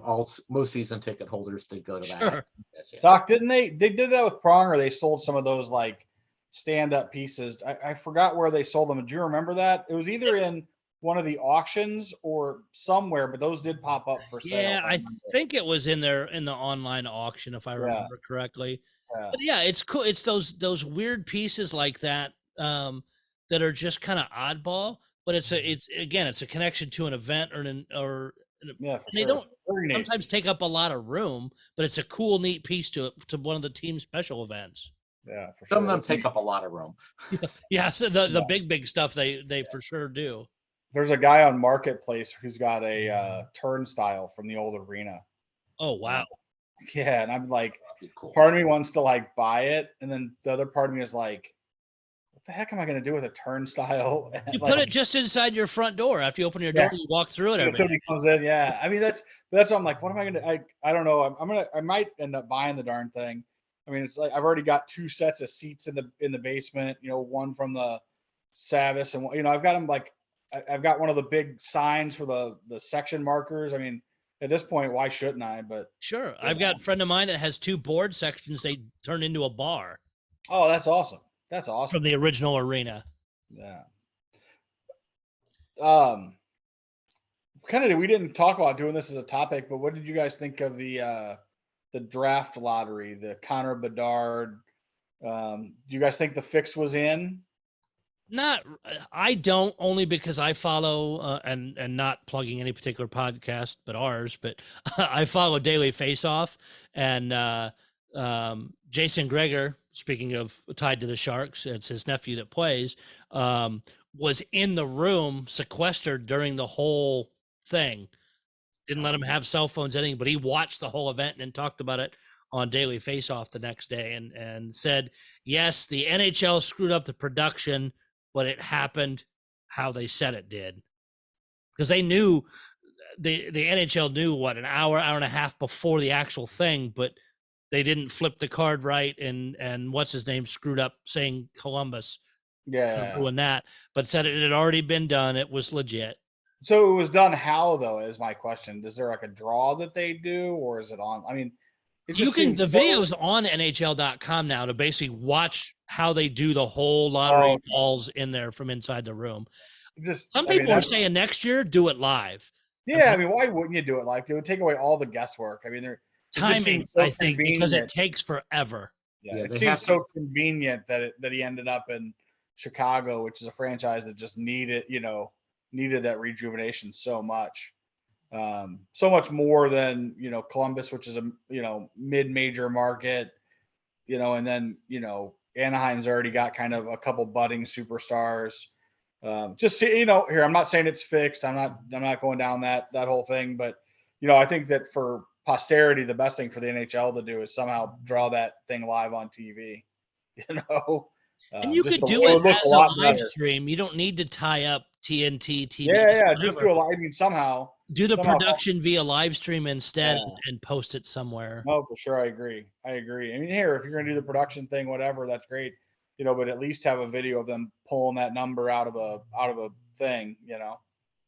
[SPEAKER 3] most season ticket holders did go to that.
[SPEAKER 1] Sure.
[SPEAKER 3] Yes, yeah.
[SPEAKER 2] Doc, didn't they did that with Pronger? They sold some of those like stand-up pieces. I forgot where they sold them. Do you remember that? It was either in one of the auctions or somewhere, but those did pop up for sale.
[SPEAKER 1] Yeah, I think it was in the online auction, if I remember correctly.
[SPEAKER 2] Yeah.
[SPEAKER 1] But yeah, it's cool. It's those weird pieces like that that are just kind of oddball, but it's a connection to an event or
[SPEAKER 2] Yeah, for
[SPEAKER 1] they
[SPEAKER 2] sure.
[SPEAKER 1] don't
[SPEAKER 2] Very neat.
[SPEAKER 1] sometimes take up a lot of room, but it's a cool, neat piece to one of the team's special events.
[SPEAKER 2] Yeah, for sure.
[SPEAKER 3] Some of them take up a lot of room.
[SPEAKER 1] Yeah, so the big stuff they for sure do.
[SPEAKER 2] There's a guy on Marketplace who's got a turnstile from the old arena.
[SPEAKER 1] Oh wow.
[SPEAKER 2] Yeah, and I'm like,
[SPEAKER 3] That'd be cool.
[SPEAKER 2] part of me wants to like buy it, and then the other part of me is like, what the heck am I going to do with a turnstile?
[SPEAKER 1] You put it just inside your front door. After you open your door, you walk through it.
[SPEAKER 2] If somebody comes in, yeah. I mean, that's what I'm like. What am I going to? I don't know. I might end up buying the darn thing. I mean, it's like I've already got 2 sets of seats in the basement. You know, one from the Savis, and I've got them like I've got one of the big signs for the section markers. I mean, at this point, why shouldn't I? But
[SPEAKER 1] sure, I've got a friend of mine that has 2 board sections. They turn into a bar.
[SPEAKER 2] Oh, that's awesome. That's awesome.
[SPEAKER 1] From the original arena.
[SPEAKER 2] Yeah. Kind of, we didn't talk about doing this as a topic, but what did you guys think of the draft lottery, the Connor Bedard? Do you guys think the fix was in?
[SPEAKER 1] I don't, only because I follow and not plugging any particular podcast but ours, but I follow Daily Face Off, and Jason Gregor, speaking of tied to the Sharks, it's his nephew that plays, was in the room sequestered during the whole thing. Didn't let him have cell phones, anything, but he watched the whole event and then talked about it on Daily Face Off the next day and said, yes, the NHL screwed up the production, but it happened how they said it did. Because they knew the NHL knew what, an hour and a half before the actual thing, but they didn't flip the card right, and what's his name screwed up saying Columbus, doing that, but said it had already been done. It was legit.
[SPEAKER 2] So it was done how though is my question. Is there like a draw that they do, or is it on? I mean, it
[SPEAKER 1] You
[SPEAKER 2] just
[SPEAKER 1] can
[SPEAKER 2] seems
[SPEAKER 1] the
[SPEAKER 2] so-
[SPEAKER 1] videos on NHL.com now to basically watch how they do the whole lottery
[SPEAKER 2] Oh.
[SPEAKER 1] balls in there from inside the room.
[SPEAKER 2] Just
[SPEAKER 1] Some
[SPEAKER 2] I mean,
[SPEAKER 1] people are
[SPEAKER 2] that's-
[SPEAKER 1] saying next year do it live.
[SPEAKER 2] yeah. I mean, why wouldn't you do it like? It would take away all the guesswork. I mean, it just
[SPEAKER 1] Timing,
[SPEAKER 2] seems so
[SPEAKER 1] I think, because it
[SPEAKER 2] convenient.
[SPEAKER 1] takes forever.
[SPEAKER 2] Yeah,
[SPEAKER 3] Yeah,
[SPEAKER 2] it
[SPEAKER 3] they
[SPEAKER 2] seems
[SPEAKER 3] have
[SPEAKER 2] so convenient that he ended up in Chicago, which is a franchise that just needed that rejuvenation so much. So much more than Columbus, which is a mid-major market, and then Anaheim's already got kind of a couple budding superstars. Just see, here I'm not saying it's fixed. I'm not going down that whole thing, but I think that for posterity, the best thing for the NHL to do is somehow draw that thing live on TV.
[SPEAKER 1] And you
[SPEAKER 2] just
[SPEAKER 1] could
[SPEAKER 2] to-
[SPEAKER 1] do
[SPEAKER 2] it
[SPEAKER 1] it
[SPEAKER 2] would look
[SPEAKER 1] as a live
[SPEAKER 2] better.
[SPEAKER 1] stream. You don't need to tie up TNT, TBS,
[SPEAKER 2] Yeah, just
[SPEAKER 1] whatever.
[SPEAKER 2] do a live. I mean, somehow
[SPEAKER 1] Do the
[SPEAKER 2] somehow-
[SPEAKER 1] production via live stream instead
[SPEAKER 2] Yeah.
[SPEAKER 1] and post it somewhere.
[SPEAKER 2] No, for sure. I agree. I mean, here, if you're going to do the production thing, whatever, that's great. But at least have a video of them pulling that number out of a thing.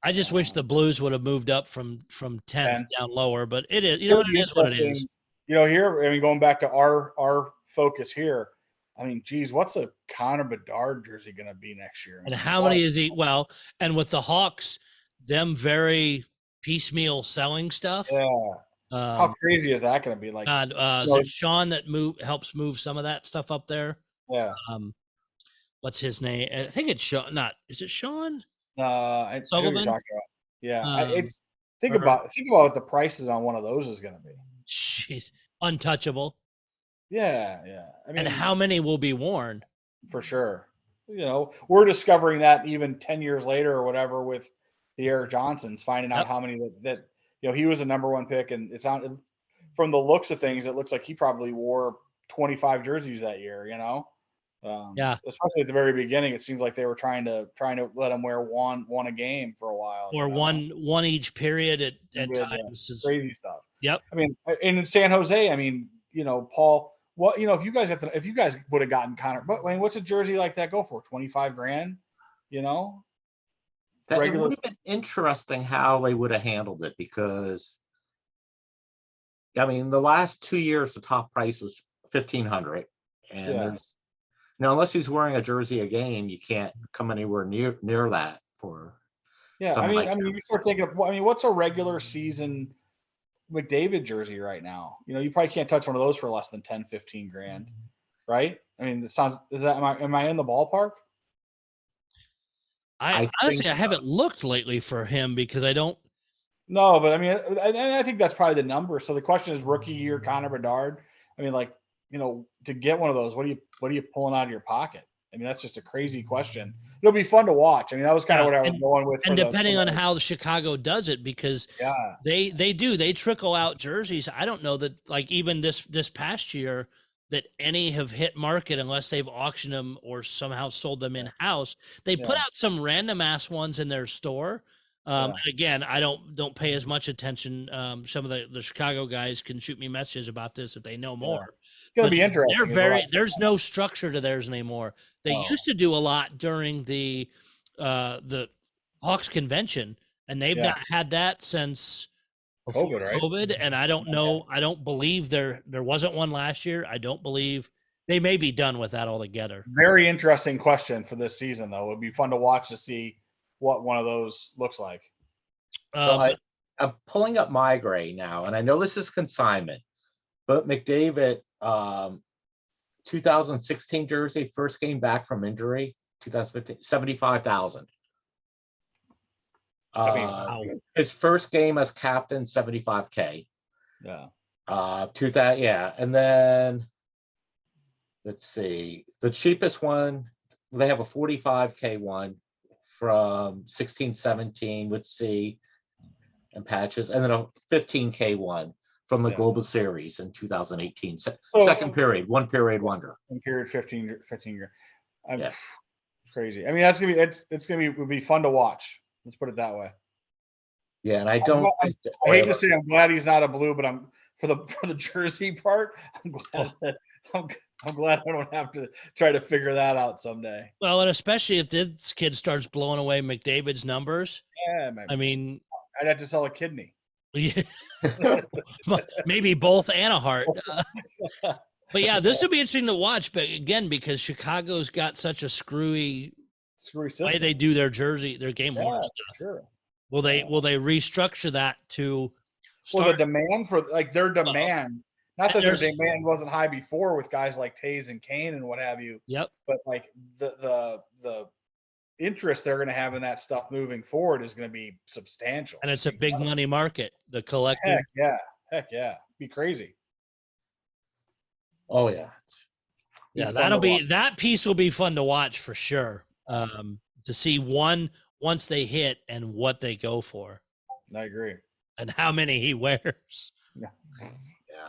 [SPEAKER 1] I just wish the Blues would have moved up from 10th
[SPEAKER 2] 10.
[SPEAKER 1] down lower, but it is,
[SPEAKER 2] It would
[SPEAKER 1] it
[SPEAKER 2] be
[SPEAKER 1] is what it is.
[SPEAKER 2] interesting. Here, I mean, going back to our focus here. I mean, geez, what's a Connor Bedard jersey going to be next year?
[SPEAKER 1] And how many is he? Well, and with the Hawks, them very piecemeal selling stuff.
[SPEAKER 2] Yeah. How crazy is that going to be? Like,
[SPEAKER 1] is it Sean that helps move some of that stuff up there?
[SPEAKER 2] yeah.
[SPEAKER 1] What's his name? I think it's Sean. Is it Sean?
[SPEAKER 2] I know what you're
[SPEAKER 1] Sullivan?
[SPEAKER 2] talking about. Yeah.
[SPEAKER 1] Um,
[SPEAKER 2] Think
[SPEAKER 1] or-
[SPEAKER 2] about what the prices on one of those is going to be.
[SPEAKER 1] Jeez, untouchable.
[SPEAKER 2] Yeah. I mean,
[SPEAKER 1] And how many will be worn?
[SPEAKER 2] for sure. We're discovering that even 10 years later or whatever with the Eric Johnsons, finding out
[SPEAKER 1] Yep.
[SPEAKER 2] how many that he was a number one pick, and it's not from the looks of things. It looks like he probably wore 25 jerseys that year.
[SPEAKER 1] Yeah.
[SPEAKER 2] Especially at the very beginning, it seems like they were trying to let him wear one a game for a while,
[SPEAKER 1] Or one each period at
[SPEAKER 2] Yeah,
[SPEAKER 1] times. It's-
[SPEAKER 2] crazy stuff.
[SPEAKER 1] Yep.
[SPEAKER 2] I mean, and in San Jose, I mean, Paul. What if you guys would have gotten Connor? But I mean, what's a jersey like that go for? 25 grand?
[SPEAKER 3] That it
[SPEAKER 2] regular-
[SPEAKER 3] would have been interesting how they would have handled it, because I mean, the last 2 years the top price was 1,500, and
[SPEAKER 2] Yeah.
[SPEAKER 3] there's unless he's wearing a jersey a game, you can't come anywhere near that for.
[SPEAKER 2] Yeah,
[SPEAKER 3] some
[SPEAKER 2] I
[SPEAKER 3] like
[SPEAKER 2] mean, you start thinking of, what's a regular season McDavid jersey right now? You probably can't touch one of those for less than 10, 15 grand, right? I mean, am I in the ballpark?
[SPEAKER 3] I
[SPEAKER 1] honestly,
[SPEAKER 3] think
[SPEAKER 1] I haven't looked lately for him because I don't.
[SPEAKER 2] No, but I mean, I think that's probably the number. So the question is, rookie year Connor Bedard. I mean, like, to get one of those, what are you pulling out of your pocket? I mean, that's just a crazy question. It'll be fun to watch. I mean, that was kind of
[SPEAKER 1] Yeah,
[SPEAKER 2] what I was going with.
[SPEAKER 1] And
[SPEAKER 2] for
[SPEAKER 1] depending
[SPEAKER 2] for
[SPEAKER 1] on
[SPEAKER 2] the-
[SPEAKER 1] how Chicago does it, because
[SPEAKER 2] yeah,
[SPEAKER 1] they trickle out jerseys. I don't know that, like, even this past year, that any have hit market unless they've auctioned them or somehow sold them in house. They put
[SPEAKER 2] Yeah.
[SPEAKER 1] out some random ass ones in their store.
[SPEAKER 2] Yeah.
[SPEAKER 1] Again, I don't pay as much attention. Some of the Chicago guys can shoot me messages about this if they know more.
[SPEAKER 2] it's gonna
[SPEAKER 1] But
[SPEAKER 2] be interesting.
[SPEAKER 1] They're
[SPEAKER 2] is
[SPEAKER 1] very
[SPEAKER 2] what I-
[SPEAKER 1] there's no structure to theirs anymore. They
[SPEAKER 2] Oh.
[SPEAKER 1] used to do a lot during the Hawks convention, and they've
[SPEAKER 2] Yeah.
[SPEAKER 1] not had that since before
[SPEAKER 2] COVID, right?
[SPEAKER 1] COVID. And I don't know. I don't believe there wasn't one last year. I don't believe they may be done with that altogether.
[SPEAKER 2] Very interesting question for this season, though. It'd be fun to watch to see what one of those looks like.
[SPEAKER 3] So I'm pulling up my gray now, and I know this is consignment, but McDavid, 2016 jersey, first game back from injury, 2015, 75,000.
[SPEAKER 2] I mean,
[SPEAKER 1] wow.
[SPEAKER 3] His first game as captain, 75K.
[SPEAKER 2] Yeah.
[SPEAKER 3] 2000, yeah, and then let's see, the cheapest one, they have a 45K one from 16-17 with C and patches, and then a 15K one from the
[SPEAKER 2] Yeah.
[SPEAKER 3] Global Series in 2018.
[SPEAKER 2] So-
[SPEAKER 3] Second period, 1 period wonder.
[SPEAKER 2] In period 15 year.
[SPEAKER 3] Yeah.
[SPEAKER 2] It's crazy. I mean, that's gonna be it's gonna be would be fun to watch. Let's put it that way.
[SPEAKER 3] Yeah, and I don't think that
[SPEAKER 2] I hate to
[SPEAKER 3] Oilers-
[SPEAKER 2] say I'm glad he's not a blue, but I'm for the jersey part. I'm glad that I'm glad I don't have to try to figure that out someday.
[SPEAKER 1] Well, and especially if this kid starts blowing away McDavid's numbers.
[SPEAKER 2] Yeah,
[SPEAKER 1] I mean,
[SPEAKER 2] I'd have to sell a kidney.
[SPEAKER 1] yeah, maybe both and a heart. But yeah, this will be interesting to watch. But again, because Chicago's got such a screwy
[SPEAKER 2] Screwy
[SPEAKER 1] way
[SPEAKER 2] system.
[SPEAKER 1] they do their jersey, their game
[SPEAKER 2] Yeah,
[SPEAKER 1] worn
[SPEAKER 2] for
[SPEAKER 1] stuff.
[SPEAKER 2] sure.
[SPEAKER 1] Will they restructure that to
[SPEAKER 2] Well, the
[SPEAKER 1] start?
[SPEAKER 2] demand for like their demand, not that their
[SPEAKER 1] there's-
[SPEAKER 2] demand wasn't high before with guys like Taves and Kane and what have you,
[SPEAKER 1] Yep.
[SPEAKER 2] but like the interest they're going to have in that stuff moving forward is going to be substantial.
[SPEAKER 1] And it's a big money market. The collective.
[SPEAKER 2] Heck yeah, be crazy.
[SPEAKER 3] Oh yeah.
[SPEAKER 1] Yeah,
[SPEAKER 2] fun
[SPEAKER 1] that'll
[SPEAKER 2] to
[SPEAKER 1] be
[SPEAKER 2] watch.
[SPEAKER 1] that piece will be fun to watch for sure. To see once they hit and what they go for
[SPEAKER 2] I agree.
[SPEAKER 1] and how many he wears.
[SPEAKER 3] Yeah,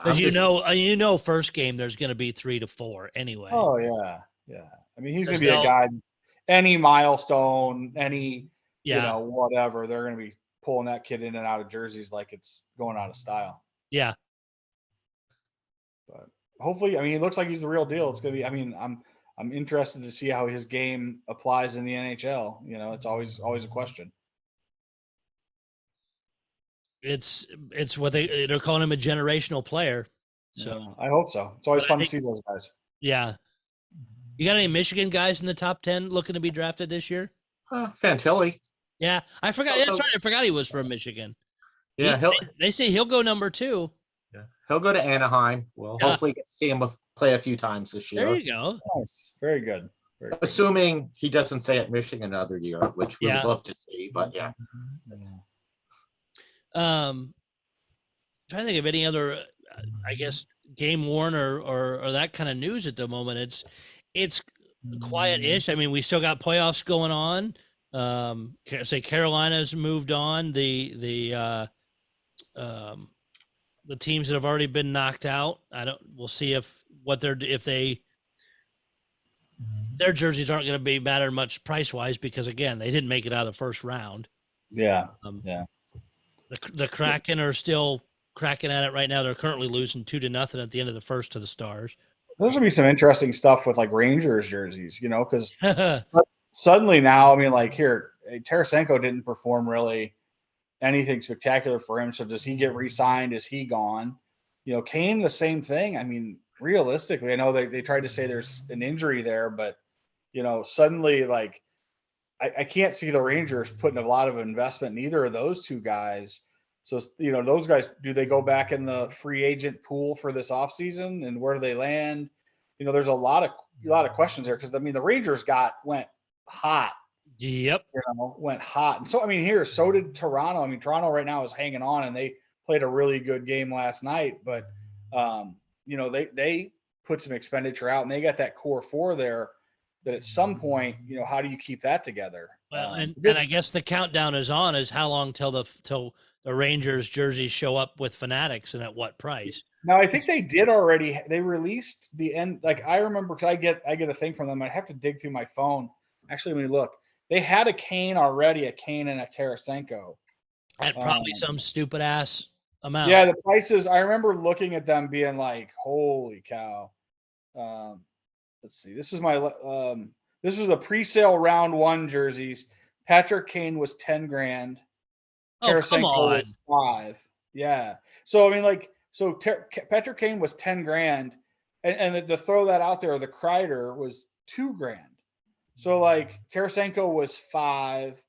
[SPEAKER 1] Because
[SPEAKER 3] I'm
[SPEAKER 1] you
[SPEAKER 3] just-
[SPEAKER 1] know, first game there's going to be 3 to 4 anyway.
[SPEAKER 2] Oh yeah. I mean, he's going to
[SPEAKER 1] There's
[SPEAKER 2] be a
[SPEAKER 1] no-
[SPEAKER 2] guy. Any milestone, any
[SPEAKER 1] yeah,
[SPEAKER 2] whatever, they're going to be pulling that kid in and out of jerseys like it's going out of style.
[SPEAKER 1] yeah.
[SPEAKER 2] But hopefully, I mean, he looks like he's the real deal. It's going to be. I mean, I'm interested to see how his game applies in the NHL. You know, it's always a question.
[SPEAKER 1] It's what they're calling him a generational player. So
[SPEAKER 2] Yeah, I hope so. It's always
[SPEAKER 1] But I
[SPEAKER 2] fun to
[SPEAKER 1] think-
[SPEAKER 2] see those guys.
[SPEAKER 1] yeah. You got any Michigan guys in the top 10 looking to be drafted this year?
[SPEAKER 3] Fantilli.
[SPEAKER 1] Yeah, I forgot. That's right. I forgot he was from Michigan.
[SPEAKER 3] Yeah,
[SPEAKER 1] They say he'll go number 2.
[SPEAKER 3] he'll go to Anaheim. We'll
[SPEAKER 1] Yeah.
[SPEAKER 3] hopefully get to see him play a few times this
[SPEAKER 1] There
[SPEAKER 3] year.
[SPEAKER 1] you go.
[SPEAKER 2] Nice, very good. Very good.
[SPEAKER 3] Assuming he doesn't stay at Michigan another year, which we
[SPEAKER 1] Yeah.
[SPEAKER 3] would love to see. But yeah,
[SPEAKER 1] Trying to think of any other, I guess, game worn or that kind of news at the moment. It's quiet-ish. I mean, we still got playoffs going on. Say Carolina's moved on. The teams that have already been knocked out. We'll see if their jerseys aren't going to be matter much price wise because again they didn't make it out of the first round.
[SPEAKER 2] Yeah.
[SPEAKER 1] The Kraken are still cracking at it right now. They're currently losing 2-0 at the end of the first to the Stars.
[SPEAKER 2] There's gonna be some interesting stuff with like Rangers jerseys, because suddenly now, I mean, like here, Tarasenko didn't perform really anything spectacular for him. So does he get re-signed? Is he gone? Kane, the same thing. I mean, realistically, I know they tried to say there's an injury there, but suddenly like I can't see the Rangers putting a lot of investment in either of those two guys. So, those guys, do they go back in the free agent pool for this offseason and where do they land? There's a lot of questions there because I mean the Rangers went hot.
[SPEAKER 1] Yep.
[SPEAKER 2] Went hot. And so I mean so did Toronto. I mean Toronto right now is hanging on and they played a really good game last night, but they put some expenditure out and they got that core 4 there that at some point, how do you keep that together?
[SPEAKER 1] Well, and I guess the countdown is on. Is how long till the Rangers jerseys show up with Fanatics and at what price?
[SPEAKER 2] Now I think they did already. They released the end. Like I remember because I get a thing from them. I have to dig through my phone. Actually, let me look. They had a Kane already, a Kane and a Tarasenko.
[SPEAKER 1] At probably some stupid ass amount.
[SPEAKER 2] Yeah, the prices. I remember looking at them being like, "Holy cow!" Let's see. This is this was a pre-sale round 1 jerseys. Patrick Kane was 10 grand.
[SPEAKER 1] Oh, come
[SPEAKER 2] Tarasenko
[SPEAKER 1] on.
[SPEAKER 2] was 5. Yeah. So I mean, Patrick Kane was 10 grand, and to throw that out there, the Kreider was 2 grand. So like Tarasenko was 5,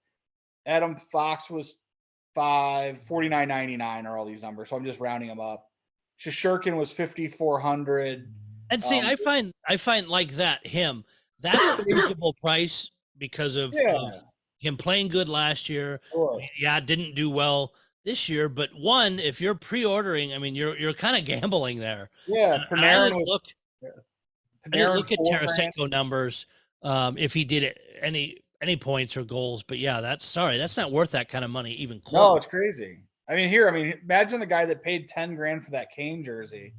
[SPEAKER 2] Adam Fox was 5, 49.99 are all these numbers. So I'm just rounding them up. Shishkin was 5,400.
[SPEAKER 1] And see, I find like that's a reasonable price because of him playing good last year.
[SPEAKER 2] Sure.
[SPEAKER 1] Yeah, didn't do well this year, but if you're pre-ordering, I mean, you're kind of gambling there.
[SPEAKER 2] Yeah,
[SPEAKER 1] I
[SPEAKER 2] Panarin
[SPEAKER 1] didn't
[SPEAKER 2] was.
[SPEAKER 1] look at
[SPEAKER 2] $4 grand.
[SPEAKER 1] Tarasenko numbers if he did any points or goals, but yeah, that's not worth that kind of money even close.
[SPEAKER 2] No, it's crazy. I mean, imagine the guy that paid 10 grand for that Kane jersey,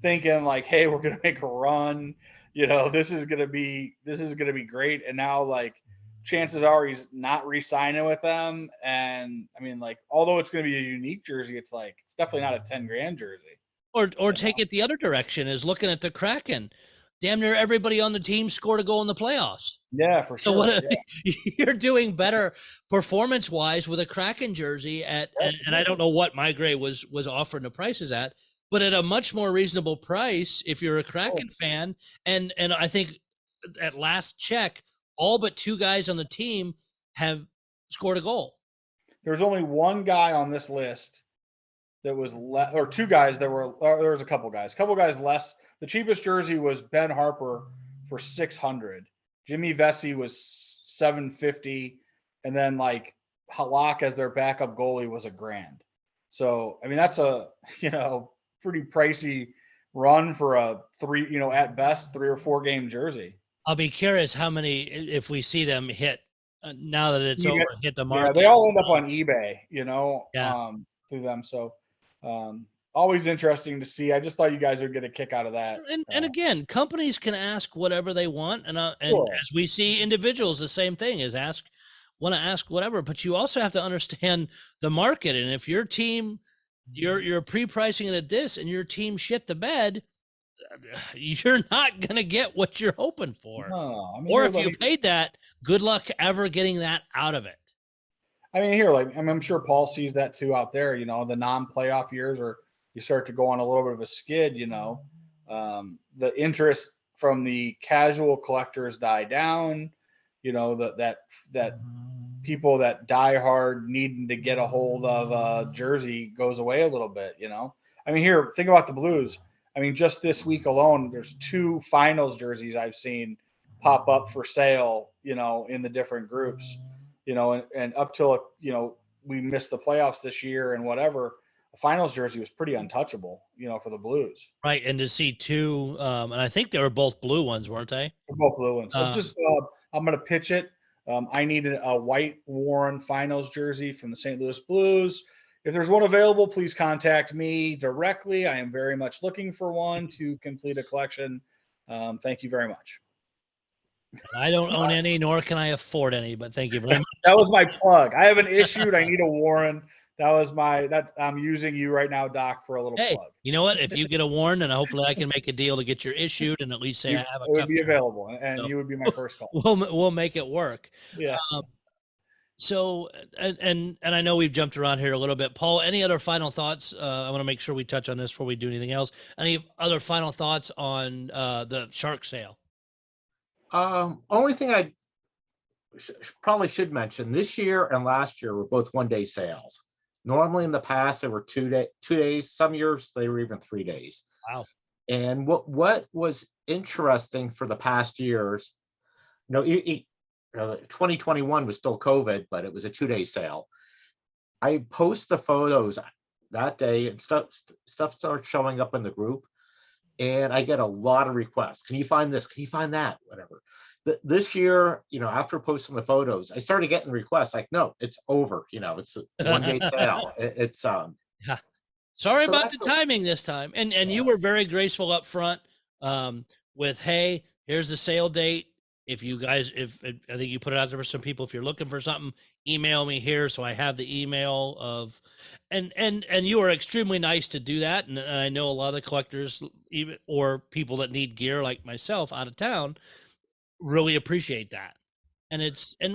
[SPEAKER 2] thinking like, hey, we're gonna make a run. This is gonna be great. And now like chances are he's not re-signing with them. And I mean, like, although it's gonna be a unique jersey, it's definitely not a 10 grand jersey.
[SPEAKER 1] Or take it the other direction, is looking at the Kraken. Damn near everybody on the team scored a goal in the playoffs.
[SPEAKER 2] Yeah, for
[SPEAKER 1] So
[SPEAKER 2] sure.
[SPEAKER 1] you're doing better performance wise with a Kraken jersey and I don't know what Migray was offering the prices at, but at a much more reasonable price if you're a Kraken fan. And I think at last check, all but 2 guys on the team have scored a goal.
[SPEAKER 2] There's only one guy on this list that was or 2 guys that were, there was a couple guys less. The cheapest jersey was Ben Harper for $600. Jimmy Vesey was $750, and then like Halak as their backup goalie was $1,000. So I mean, that's a pretty pricey run for a 3, at best 3 or 4 game jersey.
[SPEAKER 1] I'll be curious how many, if we see them hit now that it's over, hit the market.
[SPEAKER 2] Yeah, they all end up on eBay, through them. So always interesting to see. I just thought you guys would get a kick out of that.
[SPEAKER 1] And again, companies can ask whatever they want, and
[SPEAKER 2] Sure.
[SPEAKER 1] as we see individuals, the same thing is want to ask whatever. But you also have to understand the market, and if your team, you're pre-pricing it at this, and your team shit the bed, you're not gonna get what you're hoping for.
[SPEAKER 2] No, I mean,
[SPEAKER 1] or if you paid that, good luck ever getting that out of it.
[SPEAKER 2] I mean, I'm sure Paul sees that too out there. The non-playoff years, or you start to go on a little bit of a skid. The interest from the casual collectors die down. That people that die hard needing to get a hold of a jersey goes away a little bit. I mean, think about the Blues. I mean, just this week alone, there's 2 finals jerseys I've seen pop up for sale. In the different groups. And up till, we missed the playoffs this year and whatever, a finals jersey was pretty untouchable, for the Blues.
[SPEAKER 1] Right. And to see 2, and I think they were both blue ones, weren't they?
[SPEAKER 2] They're both blue ones. I'm going to pitch it. I needed a white Warren finals jersey from the St. Louis Blues. If there's one available, please contact me directly. I am very much looking for one to complete a collection. Thank you very much.
[SPEAKER 1] I don't own any, nor can I afford any, but thank you very much.
[SPEAKER 2] That was my plug. I haven't issued. I need a Warren. That was I'm using you right now, Doc, for a little plug.
[SPEAKER 1] You know what? If you get a Warren, and hopefully I can make a deal to get your issued and at least say I have a
[SPEAKER 2] it would be available, and you would be my first call.
[SPEAKER 1] We'll make it work.
[SPEAKER 2] Yeah.
[SPEAKER 1] So, and I know we've jumped around here a little bit. Paul, any other final thoughts? I want to make sure we touch on this before we do anything else. Any other final thoughts on the shark sale?
[SPEAKER 3] Only thing I probably should mention, this year and last year were both 1-day sales. Normally in the past, they were 2 days. Some years they were even 3 days.
[SPEAKER 1] Wow.
[SPEAKER 3] And what was interesting for the past years, 2021 was still COVID, but it was a 2-day sale. I post the photos that day and stuff starts showing up in the group. And I get a lot of requests. Can you find this? Can you find that? Whatever. This year, after posting the photos, I started getting requests like, no, it's over. It's a 1-day sale. It's
[SPEAKER 1] yeah. Sorry about the timing this time. And you were very graceful up front with, hey, here's the sale date. If you guys, if I think you put it out there for some people, if you're looking for something, email me here. So I have the email of, and you are extremely nice to do that. And I know a lot of the collectors, even or people that need gear like myself out of town, really appreciate that. And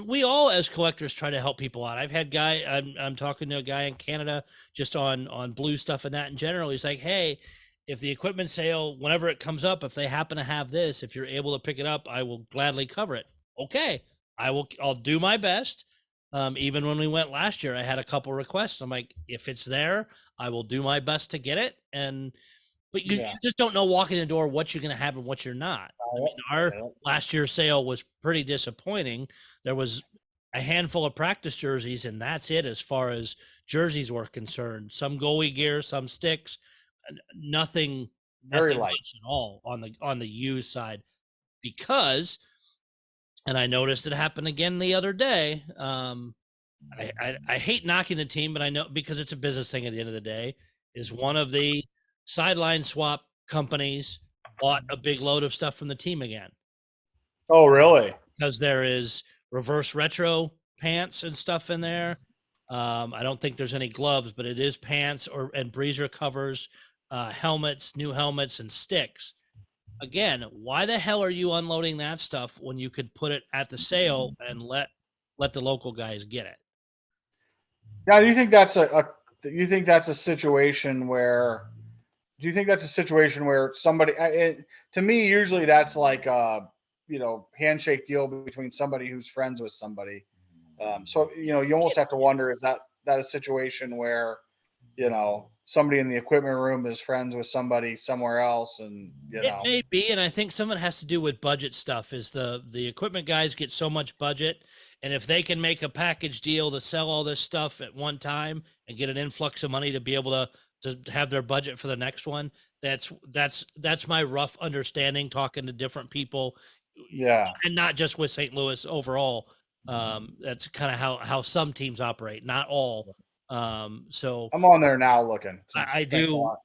[SPEAKER 1] we all as collectors try to help people out. I've had I'm talking to a guy in Canada just on blue stuff and that in general. He's like, hey, if the equipment sale, whenever it comes up, if they happen to have this, if you're able to pick it up, I will gladly cover it. Okay. I'll do my best. Even when we went last year, I had a couple requests. I'm like, if it's there, I will do my best to get it. But you just don't know walking the door what you're going to have and what you're not. I mean, our last year's sale was pretty disappointing. There was a handful of practice jerseys, and that's it as far as jerseys were concerned. Some goalie gear, some sticks, nothing
[SPEAKER 2] very light
[SPEAKER 1] much at all on the used side, because, and I noticed it happened again the other day. I hate knocking the team, but I know because it's a business thing at the end of the day, is one of the sideline swap companies bought a big load of stuff from the team again
[SPEAKER 2] Oh, really?
[SPEAKER 1] because there is reverse retro pants and stuff in there. I don't think there's any gloves, but it is pants and breezer covers, helmets, new helmets, and sticks. Again, why the hell are you unloading that stuff when you could put it at the sale and let the local guys get it?
[SPEAKER 2] Now, do you think that's you think that's a situation where, do you think that's a situation where somebody, to me, usually that's like a, handshake deal between somebody who's friends with somebody. So, you almost have to wonder, is that a situation where, somebody in the equipment room is friends with somebody somewhere else and,
[SPEAKER 1] It may be, and I think some of it has to do with budget stuff. Is the equipment guys get so much budget, and if they can make a package deal to sell all this stuff at one time and get an influx of money to be able to have their budget for the next one, that's my rough understanding. Talking to different people,
[SPEAKER 2] yeah.
[SPEAKER 1] and not just with St. Louis overall. That's kind of how some teams operate, not all. So
[SPEAKER 2] I'm on there now looking.
[SPEAKER 1] I
[SPEAKER 2] Thanks a
[SPEAKER 1] do.
[SPEAKER 2] lot.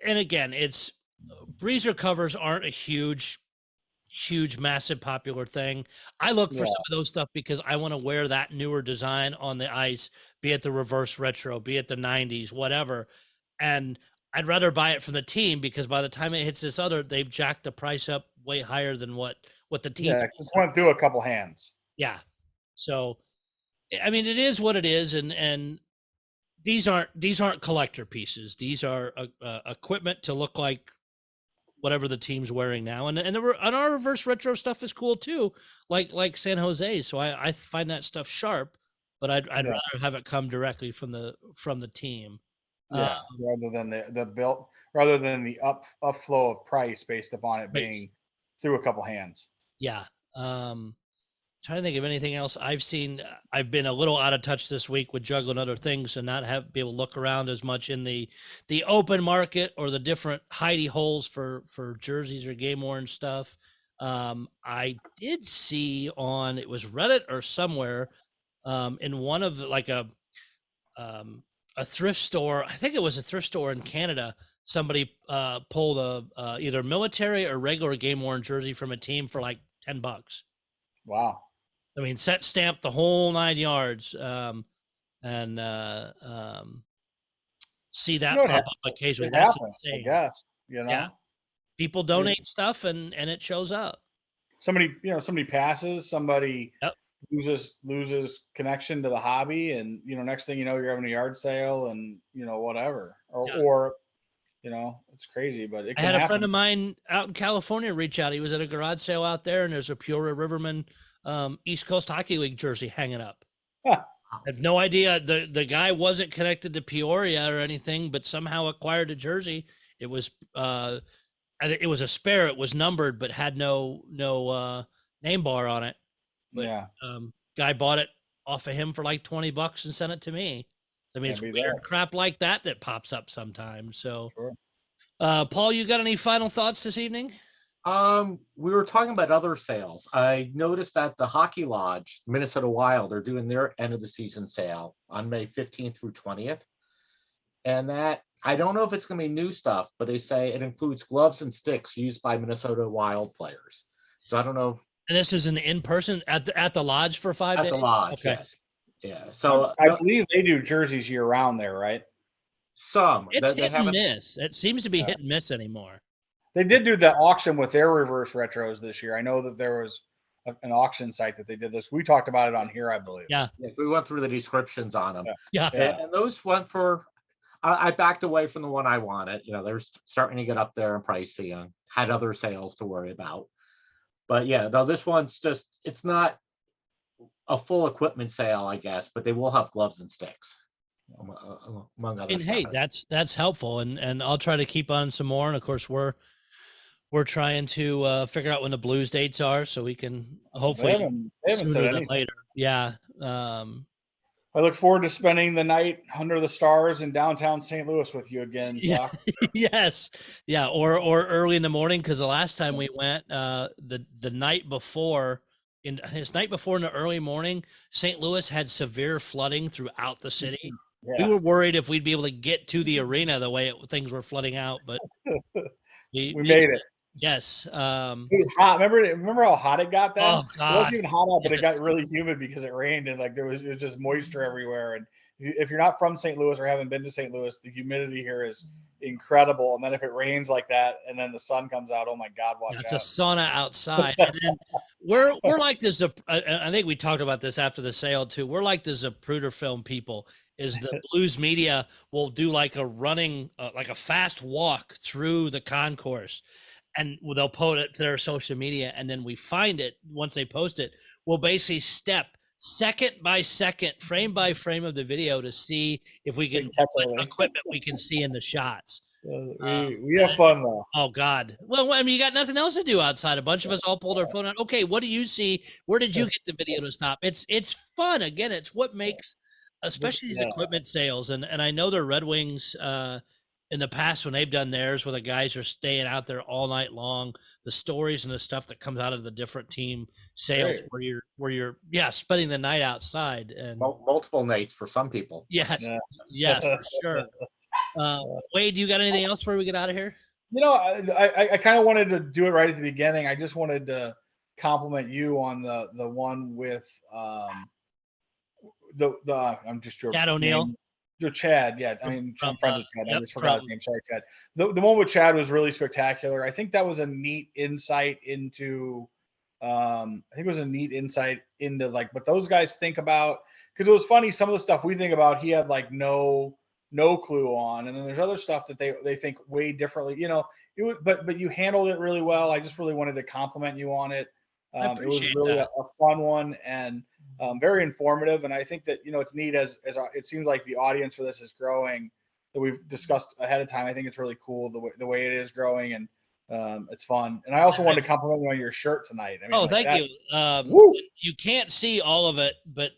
[SPEAKER 1] And again, it's breezer covers aren't a massive popular thing. I look for
[SPEAKER 2] Yeah.
[SPEAKER 1] some of those stuff because I want to wear that newer design on the ice, be it the reverse retro, be it the 90s, whatever. And I'd rather buy it from the team because by the time it hits this other, they've jacked the price up way higher than what the team.
[SPEAKER 2] Yeah, 'cause it's went through a couple hands.
[SPEAKER 1] Yeah. So, I mean, it is what it is, and these aren't collector pieces. These are equipment to look like whatever the team's wearing now, and our reverse retro stuff is cool too, like San Jose. So I find that stuff sharp, but I'd
[SPEAKER 2] Yeah.
[SPEAKER 1] rather have it come directly from the team.
[SPEAKER 2] Yeah, rather than the bill, rather than the upflow of price based upon it
[SPEAKER 1] Right.
[SPEAKER 2] being through a couple hands.
[SPEAKER 1] Yeah. Trying to think of anything else I've seen. I've been a little out of touch this week with juggling other things and not be able to look around as much in the open market or the different hidey holes for jerseys or game worn stuff. I did see on, it was Reddit or somewhere, in one of like a thrift store. I think it was a thrift store in Canada. Somebody pulled a either military or regular game worn jersey from a team for like $10.
[SPEAKER 2] Wow.
[SPEAKER 1] I mean, set stamp the whole 9 yards, and see that
[SPEAKER 2] It
[SPEAKER 1] pop up occasionally.
[SPEAKER 2] it
[SPEAKER 1] That's
[SPEAKER 2] happens, I
[SPEAKER 1] insane.
[SPEAKER 2] guess.
[SPEAKER 1] Yeah, people donate stuff and it shows up.
[SPEAKER 2] Somebody passes, somebody
[SPEAKER 1] Yep.
[SPEAKER 2] loses connection to the hobby, and next thing you know, you're having a yard sale, and whatever,
[SPEAKER 1] Yeah.
[SPEAKER 2] or it's crazy, but it
[SPEAKER 1] I
[SPEAKER 2] can
[SPEAKER 1] had a
[SPEAKER 2] happen.
[SPEAKER 1] friend of mine out in California reach out. He was at a garage sale out there, and there's a Peoria Riverman East Coast Hockey League jersey hanging up.
[SPEAKER 2] Huh.
[SPEAKER 1] I have no idea. The guy wasn't connected to Peoria or anything, but somehow acquired a jersey. It was it was a spare. It was numbered, but had no name bar on it. But
[SPEAKER 2] Yeah.
[SPEAKER 1] guy bought it off of him for like $20 and sent it to me. I mean,
[SPEAKER 2] Can't
[SPEAKER 1] it's
[SPEAKER 2] beat
[SPEAKER 1] weird
[SPEAKER 2] that.
[SPEAKER 1] crap like that pops up sometimes. So,
[SPEAKER 2] Sure.
[SPEAKER 1] Paul, you got any final thoughts this evening?
[SPEAKER 3] We were talking about other sales. I noticed that the Hockey Lodge, Minnesota Wild, are doing their end of the season sale on May 15th through 20th. And that, I don't know if it's going to be new stuff, but they say it includes gloves and sticks used by Minnesota Wild players. So I don't know.
[SPEAKER 1] And this is an in-person at the lodge for 5 days?
[SPEAKER 3] At the lodge,
[SPEAKER 1] Okay.
[SPEAKER 3] yes. Yeah. So
[SPEAKER 2] I believe they do jerseys year round there, right?
[SPEAKER 3] some
[SPEAKER 1] It's
[SPEAKER 3] they
[SPEAKER 1] hit and
[SPEAKER 3] haven't.
[SPEAKER 1] miss. It seems to be
[SPEAKER 2] Yeah.
[SPEAKER 1] hit and miss anymore.
[SPEAKER 2] They did do that auction with their reverse retros this year. I know that there was an auction site that they did this. We talked about it on here, I believe.
[SPEAKER 1] Yeah.
[SPEAKER 3] Yes, we went through the descriptions on them.
[SPEAKER 1] Yeah.
[SPEAKER 2] Yeah.
[SPEAKER 3] And those went for, I backed away from the one I wanted. They're starting to get up there in pricey and had other sales to worry about. But yeah, no, this one's just, it's not a full equipment sale, I guess, but they will have gloves and sticks, among other
[SPEAKER 1] And hey,
[SPEAKER 3] stuff.
[SPEAKER 1] that's helpful, and I'll try to keep on some more. And of course, we're trying to figure out when the Blues dates are, so we can hopefully
[SPEAKER 2] They haven't
[SPEAKER 1] sooner
[SPEAKER 2] said
[SPEAKER 1] than
[SPEAKER 2] anything.
[SPEAKER 1] later. Yeah.
[SPEAKER 2] I look forward to spending the night under the stars in downtown St. Louis with you again,
[SPEAKER 1] Yeah.
[SPEAKER 2] Doc.
[SPEAKER 1] Yes. Yeah. Or early in the morning, because the last time we went, the night before in his night before in the early morning, St. Louis had severe flooding throughout the city. We
[SPEAKER 2] Yeah,
[SPEAKER 1] were worried if we'd be able to get to the arena the way things were flooding out, but
[SPEAKER 2] we
[SPEAKER 1] we
[SPEAKER 2] made
[SPEAKER 1] did.
[SPEAKER 2] it.
[SPEAKER 1] Yes.
[SPEAKER 2] It was hot. Remember how hot it got then?
[SPEAKER 1] Oh
[SPEAKER 2] It
[SPEAKER 1] God.
[SPEAKER 2] wasn't even hot out, but it
[SPEAKER 1] Yes.
[SPEAKER 2] got really humid because it rained and like it was just moisture everywhere. And if you're not from St. Louis or haven't been to St. Louis, the humidity here is incredible. And then if it rains like that and then the sun comes out, oh my God, watch
[SPEAKER 1] It's a
[SPEAKER 2] out.
[SPEAKER 1] sauna outside, and then we're like the I think we talked about this after the sale too. We're like the Zapruder film people. Is the Blues Media will do like a running, like a fast walk through the concourse, and they'll post it to their social media, and then we find it once they post it. We'll basically step second by second, frame by frame of the video to see if we can
[SPEAKER 2] Catch
[SPEAKER 1] what
[SPEAKER 2] everything.
[SPEAKER 1] equipment we can see in the shots.
[SPEAKER 2] We have fun though.
[SPEAKER 1] Oh God. Well, I mean, you got nothing else to do outside. A bunch of us all pulled our phone out. Okay, what do you see? Where did you get the video to stop? It's fun. Again, it's what makes, especially these
[SPEAKER 2] Yeah.
[SPEAKER 1] equipment sales. And I know the Red Wings in the past when they've done theirs where the guys are staying out there all night long, the stories and the stuff that comes out of the different team sales
[SPEAKER 2] Great.
[SPEAKER 1] where you're spending the night outside and
[SPEAKER 3] Multiple nights for some people.
[SPEAKER 1] yes,
[SPEAKER 2] Yeah.
[SPEAKER 1] yeah, for sure. Wade, you got anything else before we get out of here?
[SPEAKER 2] I kind of wanted to do it right at the beginning. I just wanted to compliment you on the one with the I'm just your
[SPEAKER 1] Chad O'Neill?
[SPEAKER 2] name. Your Chad, yeah. I mean, I'm friends with Chad. I
[SPEAKER 1] Yep,
[SPEAKER 2] just forgot his name. Sorry, Chad. The one with Chad was really spectacular. I think that was a neat insight into. I think it was a neat insight into like what those guys think about, because it was funny. Some of the stuff we think about, he had like no clue on, and then there's other stuff that they think way differently. It was, but you handled it really well. I just really wanted to compliment you on it.
[SPEAKER 1] I
[SPEAKER 2] It was
[SPEAKER 1] appreciate
[SPEAKER 2] really
[SPEAKER 1] that.
[SPEAKER 2] a fun one and very informative. And I think that it's neat as it seems like the audience for this is growing. That we've discussed ahead of time. I think it's really cool the way it is growing, and it's fun. And I also wanted to compliment you on your shirt tonight. I mean,
[SPEAKER 1] Oh,
[SPEAKER 2] like,
[SPEAKER 1] thank you.
[SPEAKER 2] woo!
[SPEAKER 1] You can't see all of it, but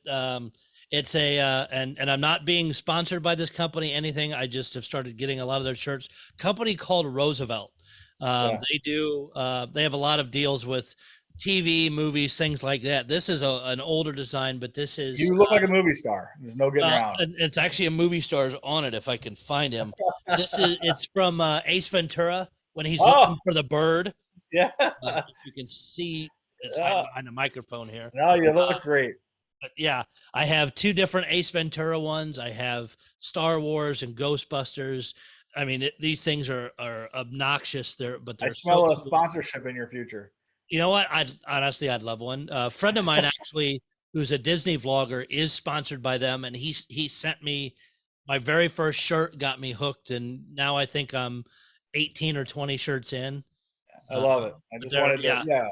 [SPEAKER 1] it's a and I'm not being sponsored by this company, anything. I just have started getting a lot of their shirts. Company called Roosevelt.
[SPEAKER 2] Yeah.
[SPEAKER 1] They have a lot of deals with TV, movies, things like that. This is an older design, but this is
[SPEAKER 2] You look like a movie star. There's no getting around.
[SPEAKER 1] and it's actually a movie star's on it if I can find him. It's from Ace Ventura when he's looking for the bird.
[SPEAKER 2] Yeah.
[SPEAKER 1] You can see it's
[SPEAKER 2] Yeah.
[SPEAKER 1] behind the microphone here.
[SPEAKER 2] No, you look great.
[SPEAKER 1] But yeah, I have two different Ace Ventura ones. I have Star Wars and Ghostbusters. I mean, these things are obnoxious. But
[SPEAKER 2] I
[SPEAKER 1] they're
[SPEAKER 2] smell
[SPEAKER 1] so
[SPEAKER 2] a
[SPEAKER 1] cool.
[SPEAKER 2] sponsorship in your future.
[SPEAKER 1] You know what? I'd love one. A friend of mine actually, who's a Disney vlogger, is sponsored by them, and he sent me my very first shirt, got me hooked, and now I think I'm 18 or 20 shirts in.
[SPEAKER 2] I love it. I just wanted to,
[SPEAKER 1] yeah.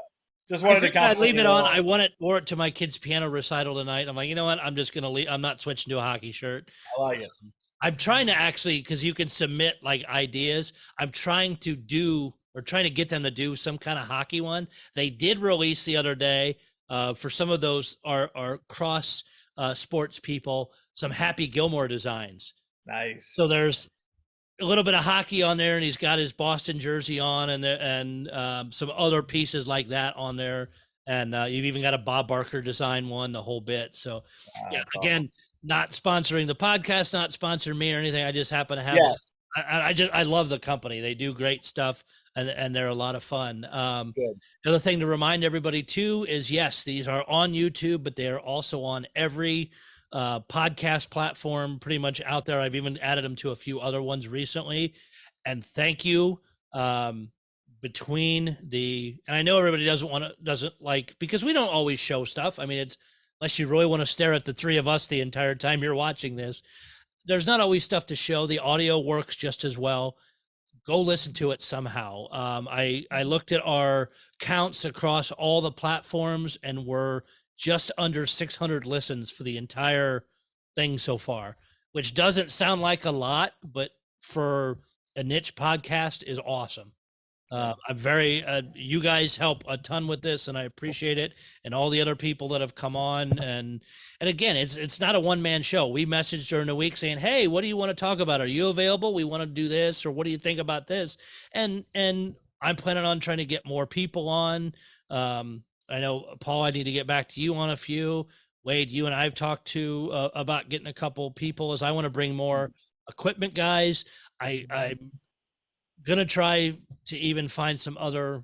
[SPEAKER 2] Just wanted to
[SPEAKER 1] I'd leave it on.
[SPEAKER 2] compliment you.
[SPEAKER 1] I wore it to my kid's piano recital tonight. I'm like, you know what? I'm just gonna leave. I'm not switching to a hockey shirt.
[SPEAKER 2] I like it.
[SPEAKER 1] I'm trying to actually, because you can submit like ideas. I'm trying to get them to do some kind of hockey one. They did release the other day for some of those are cross sports people, some Happy Gilmore designs.
[SPEAKER 2] Nice.
[SPEAKER 1] So there's a little bit of hockey on there, and he's got his Boston jersey on, and some other pieces like that on there. And you've even got a Bob Barker design one, the whole bit. So yeah, again, not sponsoring the podcast, not sponsoring me or anything. I just happen to have it. I love the company. They do great stuff, and they're a lot of fun. The other thing to remind everybody too is, yes, these are on YouTube, but they are also on every podcast platform pretty much out there. I've even added them to a few other ones recently. And thank you. Between and I know everybody doesn't like, because we don't always show stuff. I mean, it's, unless you really want to stare at the three of us the entire time you're watching this, there's not always stuff to show. The audio works just as well. Go listen to it somehow. I looked at our counts across all the platforms, and we're just under 600 listens for the entire thing so far, which doesn't sound like a lot, but for a niche podcast is awesome. I'm very, you guys help a ton with this, and I appreciate it. And all the other people that have come on, and again, it's not a one-man show. We messaged during the week saying, hey, what do you want to talk about? Are you available? We want to do this, or what do you think about this? And I'm planning on trying to get more people on. I know, Paul, I need to get back to you on a few. Wade, you and I've talked to about getting a couple people, as I want to bring more equipment guys. I'm gonna try to even find some other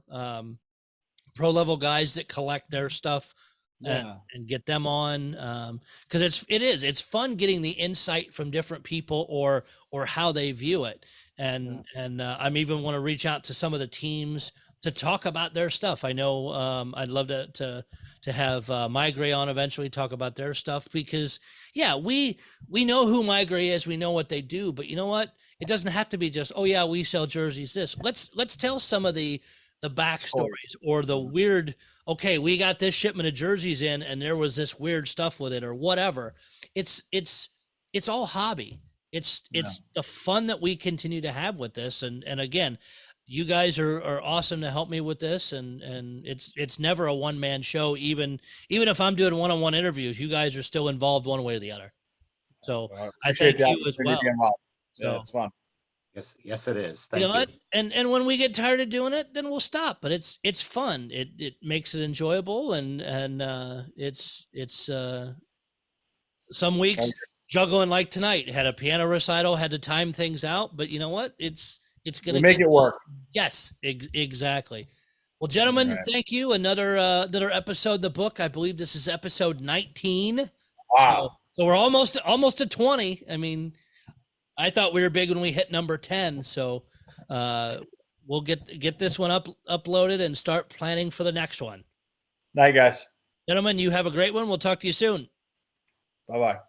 [SPEAKER 1] pro level guys that collect their stuff
[SPEAKER 2] Yeah.
[SPEAKER 1] and get them on, because it's fun getting the insight from different people or how they view it, and I'm even want to reach out to some of the teams to talk about their stuff. I know I'd love to have Migray on eventually, talk about their stuff, because yeah, we know who Migray is, we know what they do, but you know what, it doesn't have to be just, oh yeah, we sell jerseys. Let's tell some of the backstories or the weird, okay, we got this shipment of jerseys in and there was this weird stuff with it or whatever. It's all hobby. It's the fun that we continue to have with this. And again, you guys are awesome to help me with this. And it's never a one-man show. Even if I'm doing one-on-one interviews, you guys are still involved one way or the other. So
[SPEAKER 2] Well,
[SPEAKER 1] I thank you as well.
[SPEAKER 2] Yeah, it's fun.
[SPEAKER 3] Yes, it is.
[SPEAKER 1] You know
[SPEAKER 3] Thank you.
[SPEAKER 1] what? And when we get tired of doing it, then we'll stop. But it's fun. It makes it enjoyable, and it's some weeks juggling like tonight. Had a piano recital, had to time things out. But you know what? It's gonna
[SPEAKER 2] Make it work.
[SPEAKER 1] Yes, exactly. Well, gentlemen, thank you. Another episode of the book. I believe this is episode 19.
[SPEAKER 2] Wow.
[SPEAKER 1] So we're almost to 20. I mean, I thought we were big when we hit number 10. So we'll get this one uploaded and start planning for the next one.
[SPEAKER 2] Night, guys.
[SPEAKER 1] Gentlemen, you have a great one. We'll talk to you soon.
[SPEAKER 2] Bye-bye.